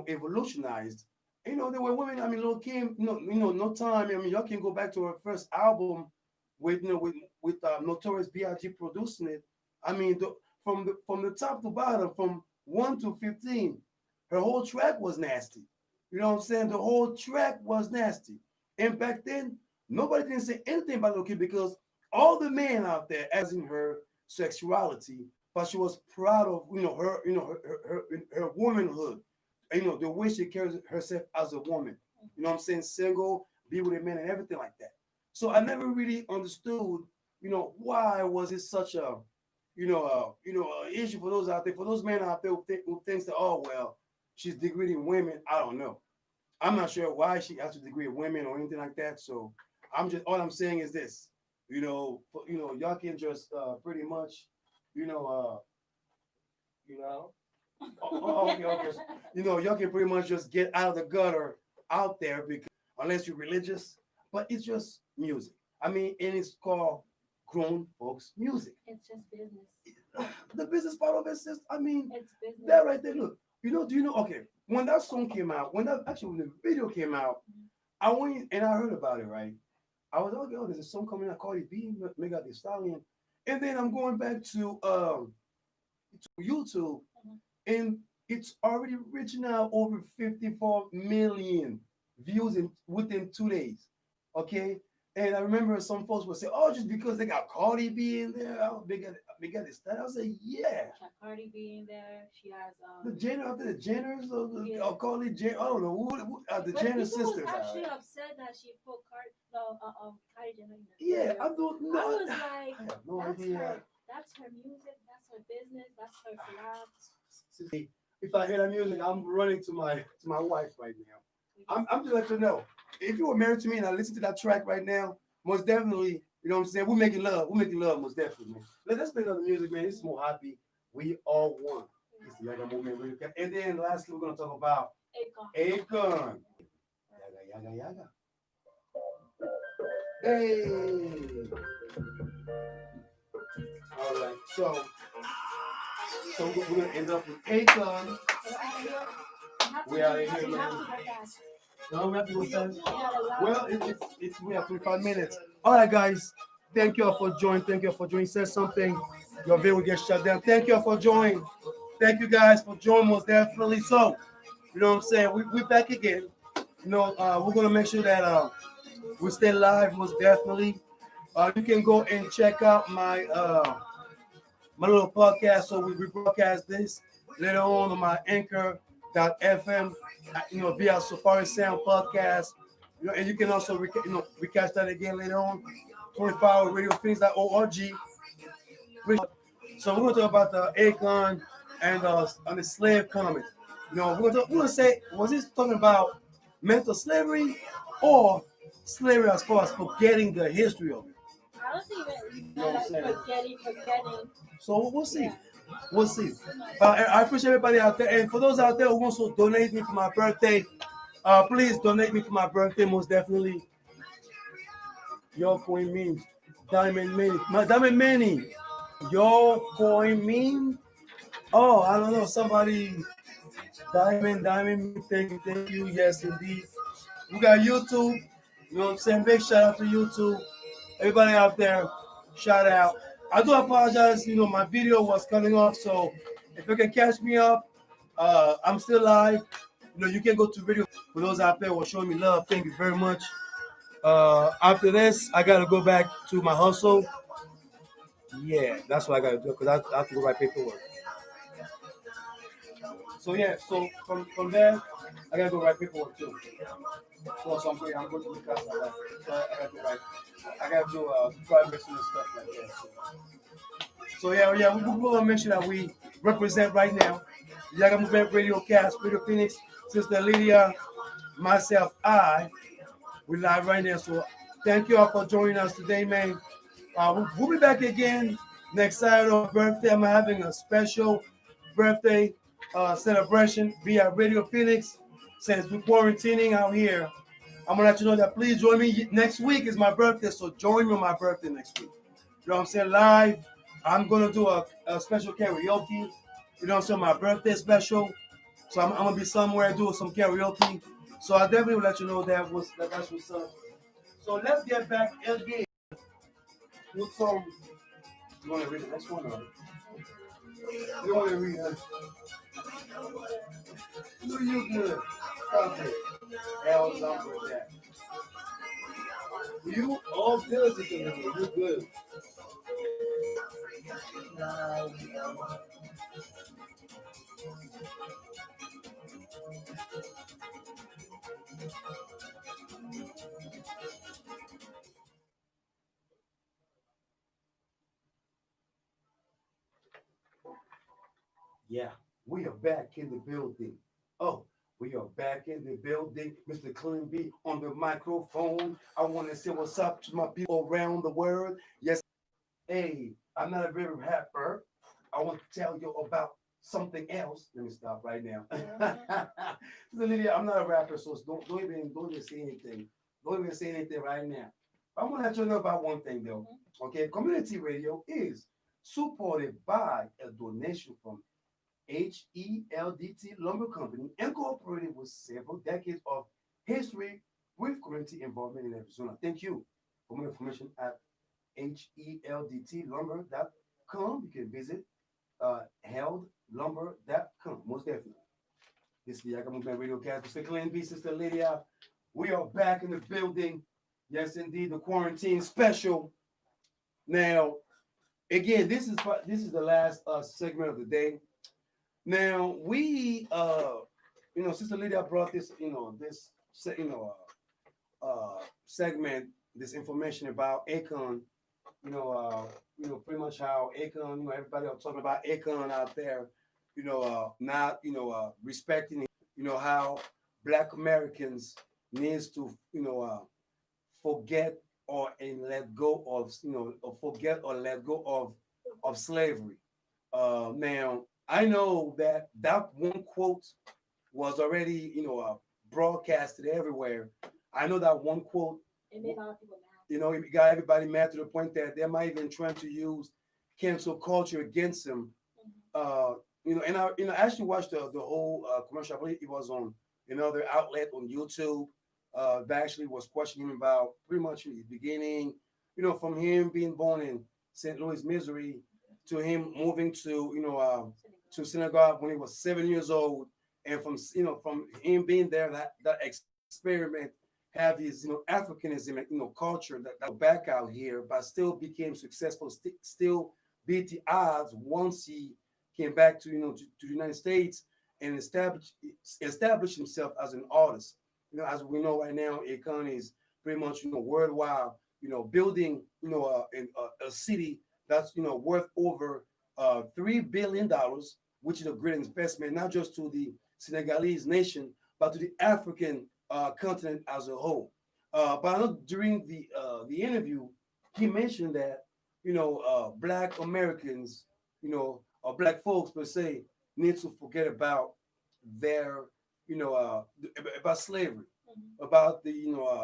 evolutionized. There were women. I mean, little Kim. No time. I mean, y'all can go back to her first album with with Notorious B.I.G. producing it. I mean, from the top to bottom, from 1 to 15, her whole track was nasty. You know what I'm saying? The whole track was nasty. And back then, nobody didn't say anything about Lil Kim because all the men out there asking her sexuality, but she was proud of her womanhood. The way she carries herself as a woman. You know what I'm saying? Single, be with a man and everything like that. So I never really understood, why was it such a issue for those out there, for those men out there who thinks that, oh, well, she's degrading women. I don't know. I'm not sure why she has to degrade women or anything like that. So all I'm saying is this, y'all can just pretty much, okay. Y'all can pretty much just get out of the gutter out there because unless you're religious, but it's just music. I mean, and it's called grown folks music. It's just business. The business part of it's just, I mean, it's business. That right there. Look, do you know? Okay, when that song came out, when the video came out, I went and I heard about it. Right, I was okay. Oh, there's a song coming out, Cardi B, Megan Thee Stallion, and then I'm going back to YouTube, and it's already reaching out over 54 million views within 2 days. Okay. And I remember some folks would say, "Oh, just because they got Cardi B in there, they got this." I say, "Yeah." Cardi B in there. She has the Jenners, or Cardi Jenner. I don't know who the Jenner sisters. People was actually upset that she put Kylie Jenner in there. Yeah, I don't know. I was like, I have no idea. That's her music. That's her business. That's her collab. If I hear that music, I'm running to my wife right now. I'm just letting you know. If you were married to me and I listen to that track right now, most definitely, you know what I'm saying? We're making love. We're making love, most definitely, man. Let's play another music, man. This is more happy. We all want. It's the Yaggah movement. And then lastly, we're going to talk about AKON. Yaggah, Yaggah. Hey. All right. So we're going to end up with AKON. We are here, man. No, we have to go fast. Well, we have 25 minutes. All right, guys. Thank you all for joining. Thank you all for joining. Say something. Your video will get shut down. Thank you all for joining. Thank you guys for joining, most definitely. So, you know what I'm saying? We're back again. We're going to make sure that we stay live, most definitely. You can go and check out my little podcast. So we broadcast this later on my Anchor.fm, via Safari Sound podcast. And you can also recatch that again later on. 24-hour RadioPhoenix.org. So we're going to talk about the AKON and the slave comment. We're going to say, was this talking about mental slavery or slavery as far as forgetting the history of it? I don't think that forgetting. So we'll see. Yeah. We'll see. I appreciate everybody out there. And for those out there who wants to donate me for my birthday, please donate me for my birthday, most definitely. Your coin means Diamond Manny. My Diamond Manny. Your coin mean? Oh, I don't know. Somebody Diamond, thank you. Yes, indeed. We got YouTube. You know what I'm saying? Big shout out to YouTube. Everybody out there, shout out. I do apologize. You know, my video was cutting off, so if you can catch me up, I'm still live. You know, you can go to video. For those out there who are showing me love, thank you very much. After this, I gotta go back to my hustle. Yeah, that's what I gotta do because I have to go write paperwork. So yeah, so from there, I gotta go write paperwork too. So I'm going to the class like that. So I gotta go write. I gotta do private and stuff like that. So yeah, we want to make sure that we represent right now. Yaggah Movement RadioCast, Radio Phoenix, Sister Lydia, myself, we live right now. So thank you all for joining us today, man. We'll be back again next Saturday on my birthday. I'm having a special birthday celebration via Radio Phoenix. Since we're quarantining out here, I'm gonna let you know that please join me next week. Is my birthday, so join me on my birthday next week. You know what I'm saying? Live. I'm gonna do a special karaoke. You know what I'm saying? My birthday special. So I'm gonna be somewhere doing some karaoke. So I definitely will let you know that's what's up. So let's get back again with some. You want to read the next one? Or you want to read it? No, you good. Stop it. L number that. You all good to me. You good. Yeah, we are back in the building. Oh, we are back in the building. Mr. Clean B on the microphone. I want to say what's up to my people around the world. Yes, hey, I'm not a very rapper. I want to tell you about something else. Let me stop right now. Lydia, I'm not a rapper, so don't even say anything. Don't even say anything right now. I want to let you know about one thing though. Okay, community radio is supported by a donation from HELDT Lumber Company, incorporated with several decades of history with community involvement in Arizona. Thank you. For more information at HELDTlumber.com. You can visit heldlumber.com. Most definitely. This is the Yaggah Movement Radio Cast. Mr. Clean B, Sister Lydia. We are back in the building. Yes, indeed, the quarantine special. Now, again, this is the last segment of the day. Now we, Sister Lydia brought this, segment, this information about AKON. Pretty much how AKON, everybody are talking about AKON out there. Not respecting, how Black Americans needs to, forget and let go of, or forget or let go of slavery. Now I know that one quote was already, broadcasted everywhere. I know that one quote. It made a lot of people mad. It got everybody mad to the point that they might even trying to use cancel culture against him. And I, actually watched the whole commercial. I believe it was on another outlet on YouTube. That actually was questioning him about pretty much in the beginning, from him being born in St. Louis, Missouri, to him moving to Senegal when he was 7 years old, and from him being there, that experiment have his Africanism and culture that back out here, but still became successful, still beat the odds once he came back to to the United States and established himself as an artist. As we know right now, AKON is pretty much worldwide. Building a city that's worth over $3 billion, which is a great investment, not just to the Senegalese nation, but to the African continent as a whole. But I know during the interview, he mentioned that Black Americans, or black folks per se need to forget about their, about slavery, about the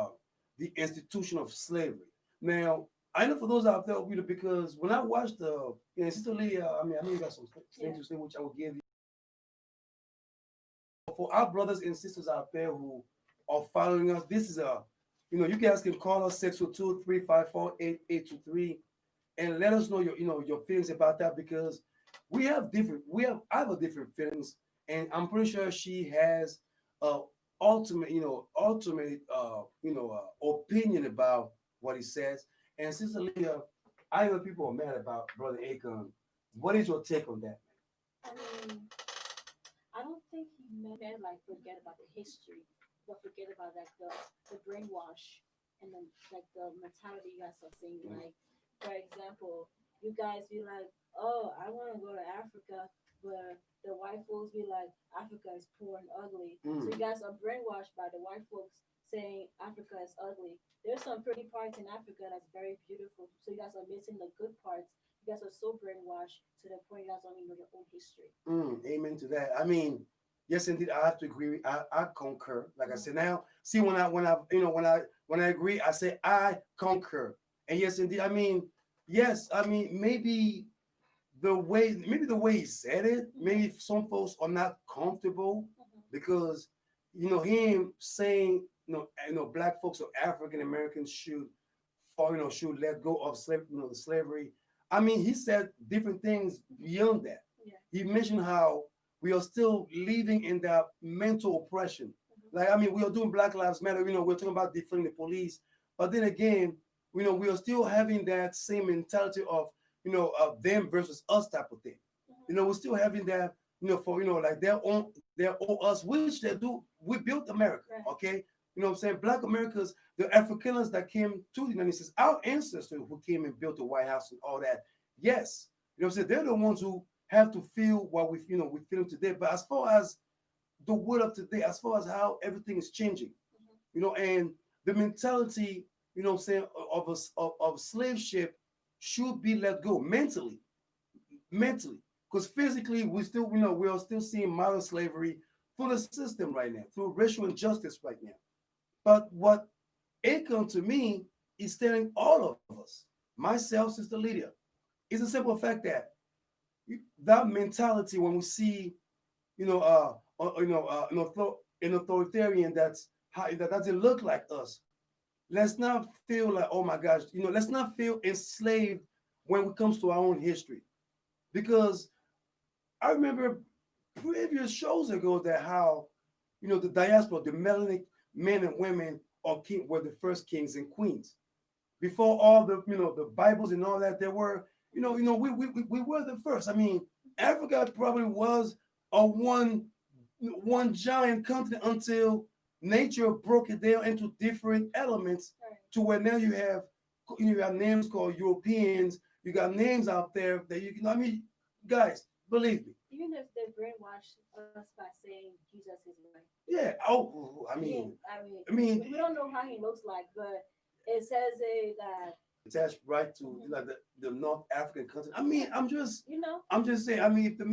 institution of slavery. Now, I know for those out there, because when I watched Sister Lydia, I know you got some things to say, which I will give you. For our brothers and sisters out there who are following us, this is you guys can call us 602-354-8823 and let us know your feelings about that, because I have a different feelings, and I'm pretty sure she has ultimate opinion about what he says. And Sister Leah, I know people are mad about Brother AKON. What is your take on that? I mean, I don't think he meant like forget about the history, but forget about like the brainwash and then like the mentality you guys are seeing. Like, for example, you guys be like, oh, I want to go to Africa, but the white folks be like, Africa is poor and ugly. So you guys are brainwashed by the white folks saying Africa is ugly. There's some pretty parts in Africa that's very beautiful. So you guys are missing the good parts. You guys are so brainwashed to the point you guys don't even know your own history. Amen to that. I mean, yes, indeed, I have to agree. I concur. Like I said, now, see, when I agree, I say I concur. And yes, indeed, I mean, yes, I mean, maybe the way he said it, maybe some folks are not comfortable because him saying black folks or African Americans should let go of slavery. I mean, he said different things beyond that. He mentioned how we are still living in that mental oppression. Like, I mean, we are doing Black Lives Matter, we're talking about defunding the police, but then again, we are still having that same mentality of of them versus us type of thing. We're still having that, for like they own us, which they do. We built America, okay? You know what I'm saying? Black Americans, the Afrikaners that came to the United States, our ancestors who came and built the White House and all that. Yes, what I'm saying? They're the ones who have to feel what we feel today. But as far as the world of today, as far as how everything is changing, and the mentality, what I'm saying, of slave ship should be let go mentally, because physically we still, we are still seeing modern slavery through the system right now, through racial injustice right now. But what AKON to me is telling all of us, myself, Sister Lydia, is a simple fact that that mentality when we see, an authoritarian that doesn't look like us, let's not feel like, oh my gosh, let's not feel enslaved when it comes to our own history. Because I remember previous shows ago that how, the diaspora, the melanic men and women were the first kings and queens. Before all the, the Bibles and all that, there were, we were the first. I mean, Africa probably was a one giant continent until nature broke it down into different elements to where now you have names called Europeans. You got names out there that you can. I mean, guys, believe me. Even if they brainwash us by saying Jesus is right. Yeah. Oh, I mean, we don't know how he looks like, but it says that attached right to like the North African country. I mean, I'm just saying. I mean, if the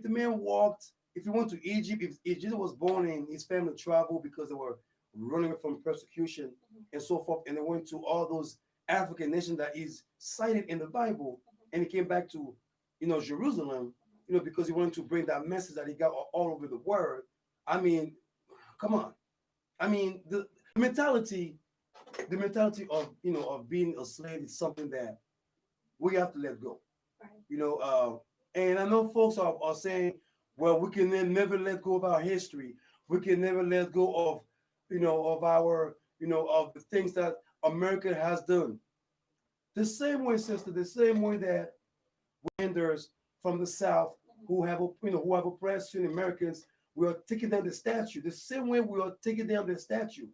man walked, if he went to Egypt, if Jesus was born and his family traveled because they were running from persecution and so forth, and they went to all those African nations that is cited in the Bible, and he came back to, Jerusalem, because he wanted to bring that message that he got all over the world. I mean, come on. I mean, the mentality of of being a slave is something that we have to let go. And I know folks are saying, well, we can then never let go of our history. We can never let go of, of our, of the things that America has done. The same way, sister, the same way that vendors from the South who have, who have oppressed Americans, we are taking down the statue. The same way we are taking down the statue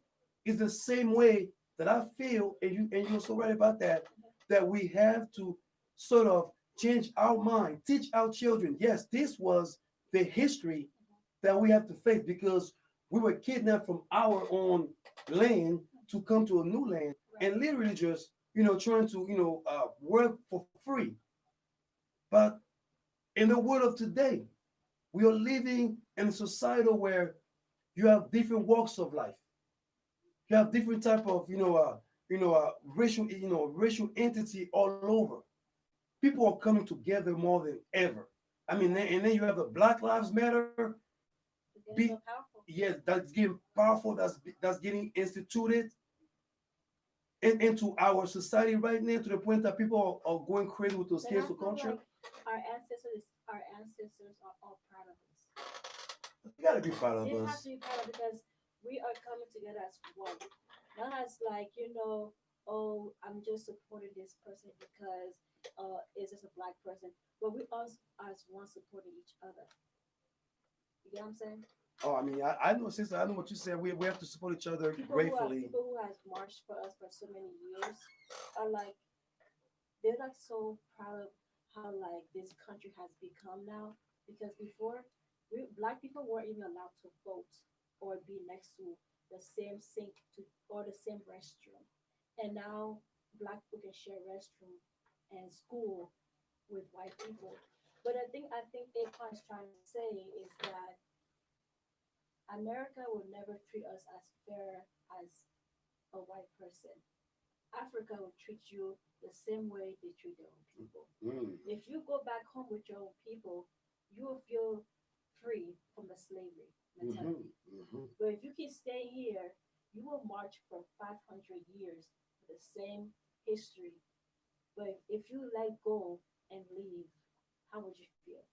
is the same way that I feel, and you're so right about that, that we have to sort of change our mind, teach our children. Yes, this was the history that we have to face because we were kidnapped from our own land to come to a new land and literally just, trying to, work for free. But in the world of today, we are living in a society where you have different walks of life. You have different type of racial racial entity all over. People are coming together more than ever. I mean, and then you have the Black Lives Matter. It's so powerful. Yes, that's getting powerful. That's getting instituted into our society right now to the point that people are going crazy with those And I cancel feel culture. like our ancestors are all proud of us. You gotta be proud of They have us. to be proud of because we are coming together as one. Not as like, oh, I'm just supporting this person because it's just a black person. But we us as one supporting each other. You get what I'm saying? Oh, I mean, I know, sister. I know what you said. We have to support each other gratefully. People who has marched for us for so many years are like they're like so proud of how like this country has become now. Because before black people weren't even allowed to vote or be next to the same sink or the same restroom. And now black people can share restroom and school with white people. But I think AKON is trying to say is that America will never treat us as fair as a white person. Africa will treat you the same way they treat their own people. Mm. If you go back home with your own people, you will feel free from the slavery mentality. But if you keep staying here, you will march for 500 years with the same history. But if you let go and leave, how would you feel?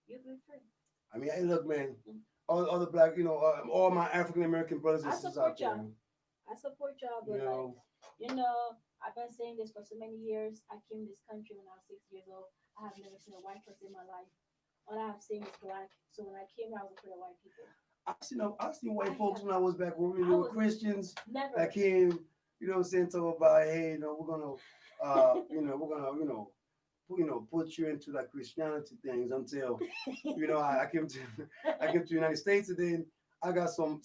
You'll be free. I mean, hey, look, man. All the black, all my African American brothers and I sisters support out there. y'all. I support y'all, but You I've been saying this for so many years. I came to this country when I was 6 years old. I have never seen a white person in my life. All I have seen is black. So when I came, I was afraid of white people. I seen white folks when I was back when we were Christians Never. that came, what I'm saying, talk about, hey, we're gonna, put you into like Christianity things until, I came to, the United States, and then I got some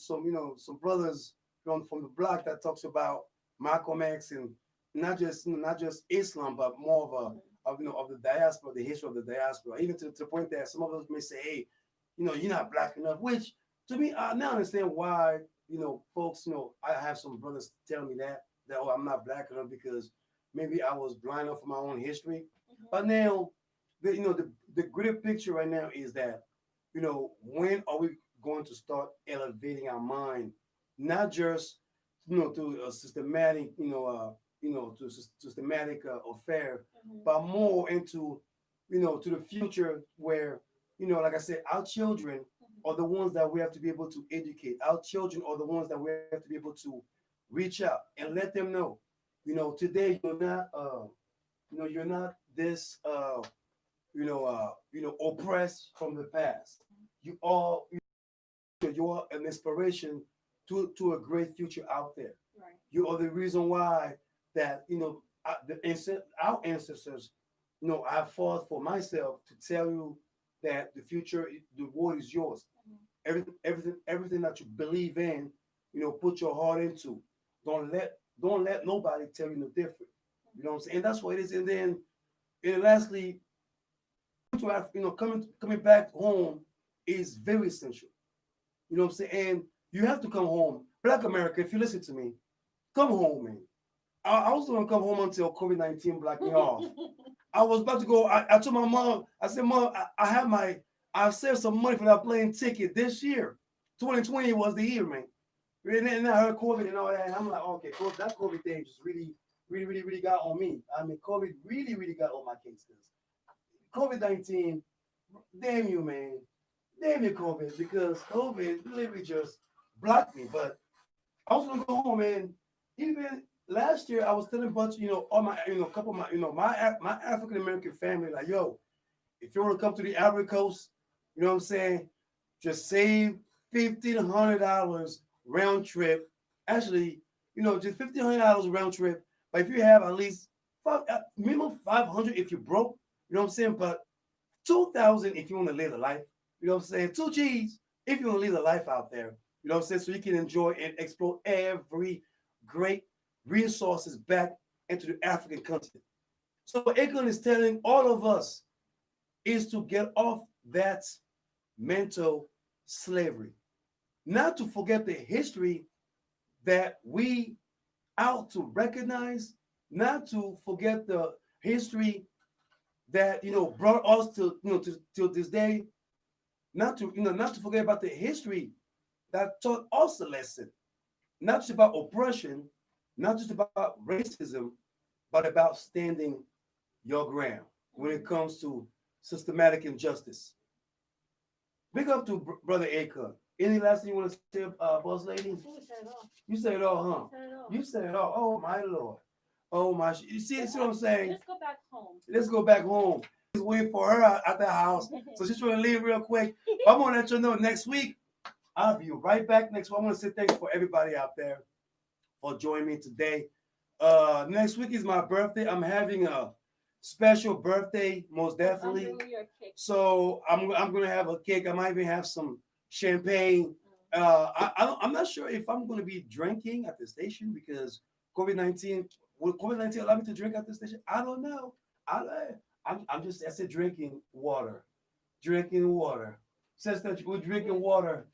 brothers from the block that talks about Malcolm X and not just Islam, but more of the diaspora, the history of the diaspora. Even to the point that some of us may say, hey, you're not black enough, which to me, I now understand why, folks, I have some brothers tell me that oh, I'm not black enough because maybe I was blind enough for my own history. But now, the greater picture right now is that, when are we going to start elevating our mind, not just, to a systematic, to systematic affair, but more into, to the future where, like I said, our children are the ones that we have to be able to educate. Our children are the ones that we have to be able to reach out and let them know, today you're not this, oppressed from the past. You are an inspiration to a great future out there. Right. You are the reason why that our ancestors, I fought for myself to tell you that the future, the world is yours. Everything that you believe in, put your heart into. Don't let nobody tell you no different. You know what I'm saying? And that's what it is. And lastly, coming back home is very essential. You know what I'm saying? And you have to come home. Black America, if you listen to me, come home, man. I was going to come home until COVID-19 blocked me off. I was about to go. I told my mom, I said, Mom, I saved some money for that plane ticket this year. 2020 was the year, man. And then I heard COVID and all that. And I'm like, okay, that COVID thing just really, really, really, really got on me. I mean, COVID really, really got on my case. COVID-19, damn you, man. Damn you, COVID, because COVID literally just blocked me. But I was gonna go home, and even last year I was telling a bunch, all my, a couple of my African American family, like, yo, if you want to come to the Ivory Coast, you know what I'm saying, just save $1,500 round trip. Actually, just $1,500 round trip. But if you have at least minimum 500 if you're broke, you know what I'm saying, but 2,000 if you want to live a life. You know what I'm saying? 2 G's if you want to live a life out there. You know what I'm saying? So you can enjoy and explore every great resources back into the African continent. So AKON is telling all of us is to get off that mental slavery. Not to forget the history that we out to recognize, not to forget the history that brought us to to this day, not to forget about the history that taught us a lesson, not just about oppression, not just about racism, but about standing your ground when it comes to systematic injustice. Big up to Brother AKON. Any last thing you want to say, boss lady? You said it all, huh? You said it all. Oh my lord. Oh my. You see what I'm saying? Let's go back home. Let's go back home. Just wait for her at the house. So she's trying to leave real quick. I'm gonna let you know next week. I'll be right back next week. I want to say thanks for everybody out there for joining me today. Next week is my birthday. I'm having a special birthday, most definitely. So I'm gonna have a cake. I might even have some champagne. I'm not sure if I'm gonna be drinking at the station because COVID-19. Will COVID-19 allow me to drink at the station? I don't know. I said drinking water. Drinking water. Says that we're drinking water.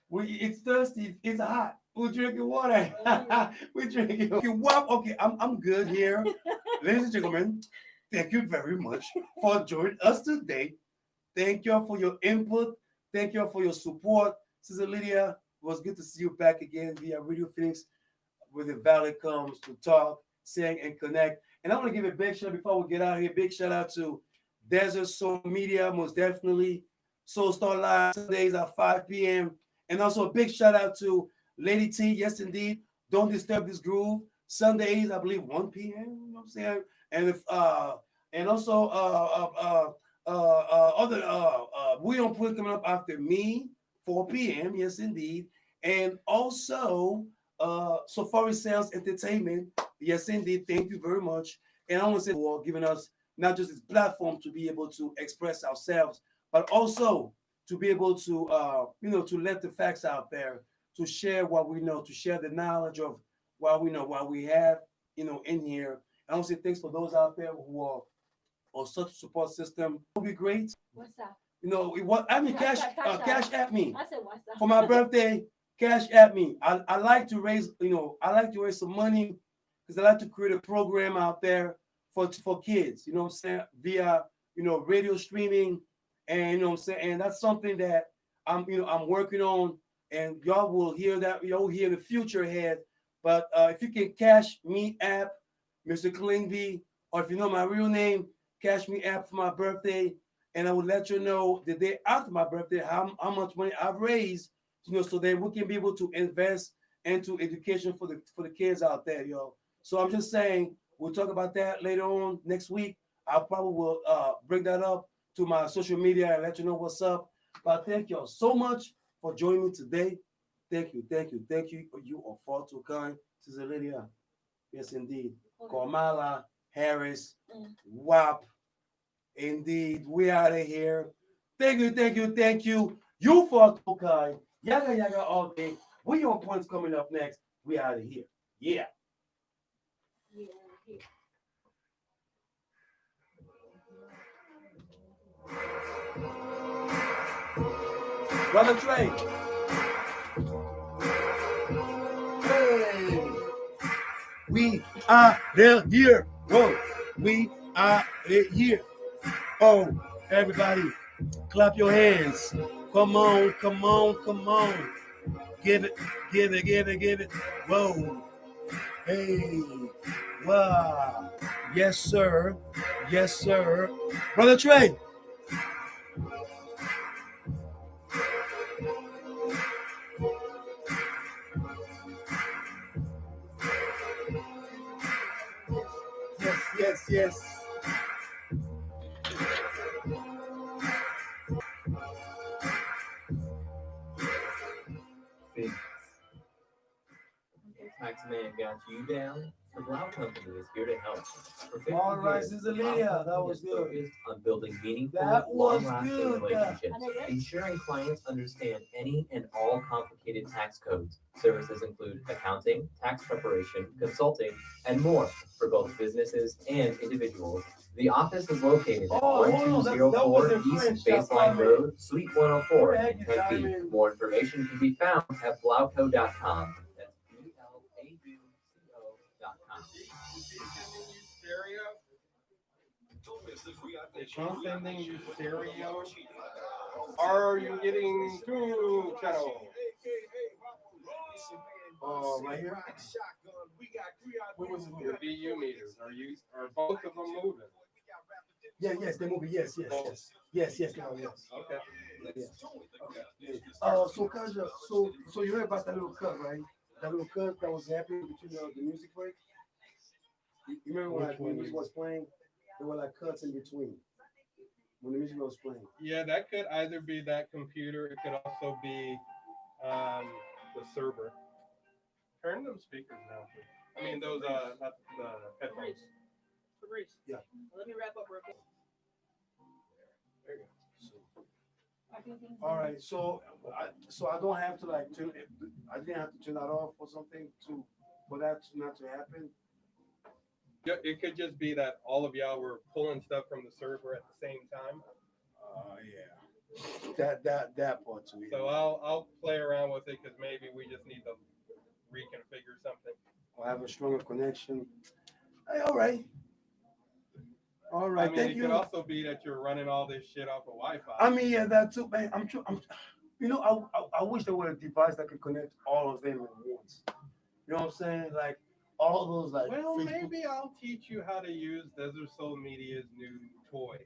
It's thirsty. It's hot. We're drinking water. We're drinking. WAP. Okay, I'm good here. Ladies and gentlemen, thank you very much for joining us today. Thank you all for your input. Thank you all for your support. Sister Lydia, it was good to see you back again via Radio Phoenix, where the valley comes to talk, sing, and connect. And I want to give a big shout out before we get out here. Big shout out to Desert Soul Media, most definitely. Soul Star Live Sundays at 5 p.m. And also a big shout out to Lady T. Yes, indeed. Don't Disturb This Groove. Sundays, I believe, 1 p.m. You know what I'm saying? And if and also other we don't put coming up after me, 4 p.m. Yes, indeed. And also Safari Sounds Entertainment. Yes, indeed. Thank you very much. And I want to say for giving us not just this platform to be able to express ourselves, but also to be able to to let the facts out there, to share what we know, to share the knowledge of what we know, what we have, in here. I want to say thanks for those out there who are on such a support system. It would be great. What's that? What I mean, cash at me I said what's that? for my birthday. Cash at me. I like to raise, I like to raise some money because I like to create a program out there for kids. You know what I'm saying? Via radio streaming, and you know what I'm saying. And that's something that I'm working on, and y'all will hear that. You'll hear the future ahead. But if you can cash me app, Mr. Klingby, or if you know my real name, cash me app for my birthday, and I will let you know the day after my birthday how much money I've raised, so that we can be able to invest into education for the kids out there, yo. So I'm just saying we'll talk about that later on next week. I probably will bring that up to my social media and let you know what's up. But thank y'all so much for joining me today. Thank you, thank you, thank you. You are far too kind, Sister Lydia. Yes, indeed. KAMALA, Harris, WAP. Indeed, we out of here. Thank you, thank you, thank you. You far too kind. Yaggah, yaggah all day. We on points coming up next. We out of here. Yeah. Brother Trey. Hey. We are there here. Whoa. We are here. Oh, everybody, clap your hands. Come on, come on, come on. Give it, give it, give it, give it. Whoa. Hey. Wow. Yes, sir. Yes, sir. Brother Trey. Yes, yes. Maximum man got you down, the Blau Company is here to help. For 50 All right, years, Sister the Blau Lydia, Company that was has good. focused on building meaningful, That was long-lasting good. relationships, ensuring clients understand any and all complicated tax codes. Services include accounting, tax preparation, consulting, and more for both businesses and individuals. The office is located at 1204 East Baseline Road, Suite 104 in Tempe. More information can be found at blauco.com. That's blauco.com. Is she sending you stereo? Are you getting two channels? Right here. Your BU meters. Are both of them moving? Yeah, yes, they're moving. Yes, yes, yes, yes, they are. Yes. Okay. Yeah. So Kaja, so you heard about that little cut, right? That little cut that was happening between the music break. You remember when the music was playing? There were like cuts in between when the music was playing. Yeah, that could either be that computer. It could also be the server. Turn them speakers down, please. I mean, those not the headphones. Fabrice. Yeah. Let me wrap up real quick. There you go. All right, so I don't have to like turn it. I didn't have to turn that off or something for that not to happen. Yeah, it could just be that all of y'all were pulling stuff from the server at the same time. Yeah. That part too. So I'll play around with it because maybe we just need to reconfigure something. I'll have a stronger connection. Hey, all right. All right. I mean, Thank it you. could also be that you're running all this shit off of Wi-Fi. I mean, yeah, that too, man. I'm you know, I wish there were a device that could connect all of them at once. You know what I'm saying? Like all those, like. Well, Facebook. maybe I'll teach you how to use Desert Soul Media's new toy.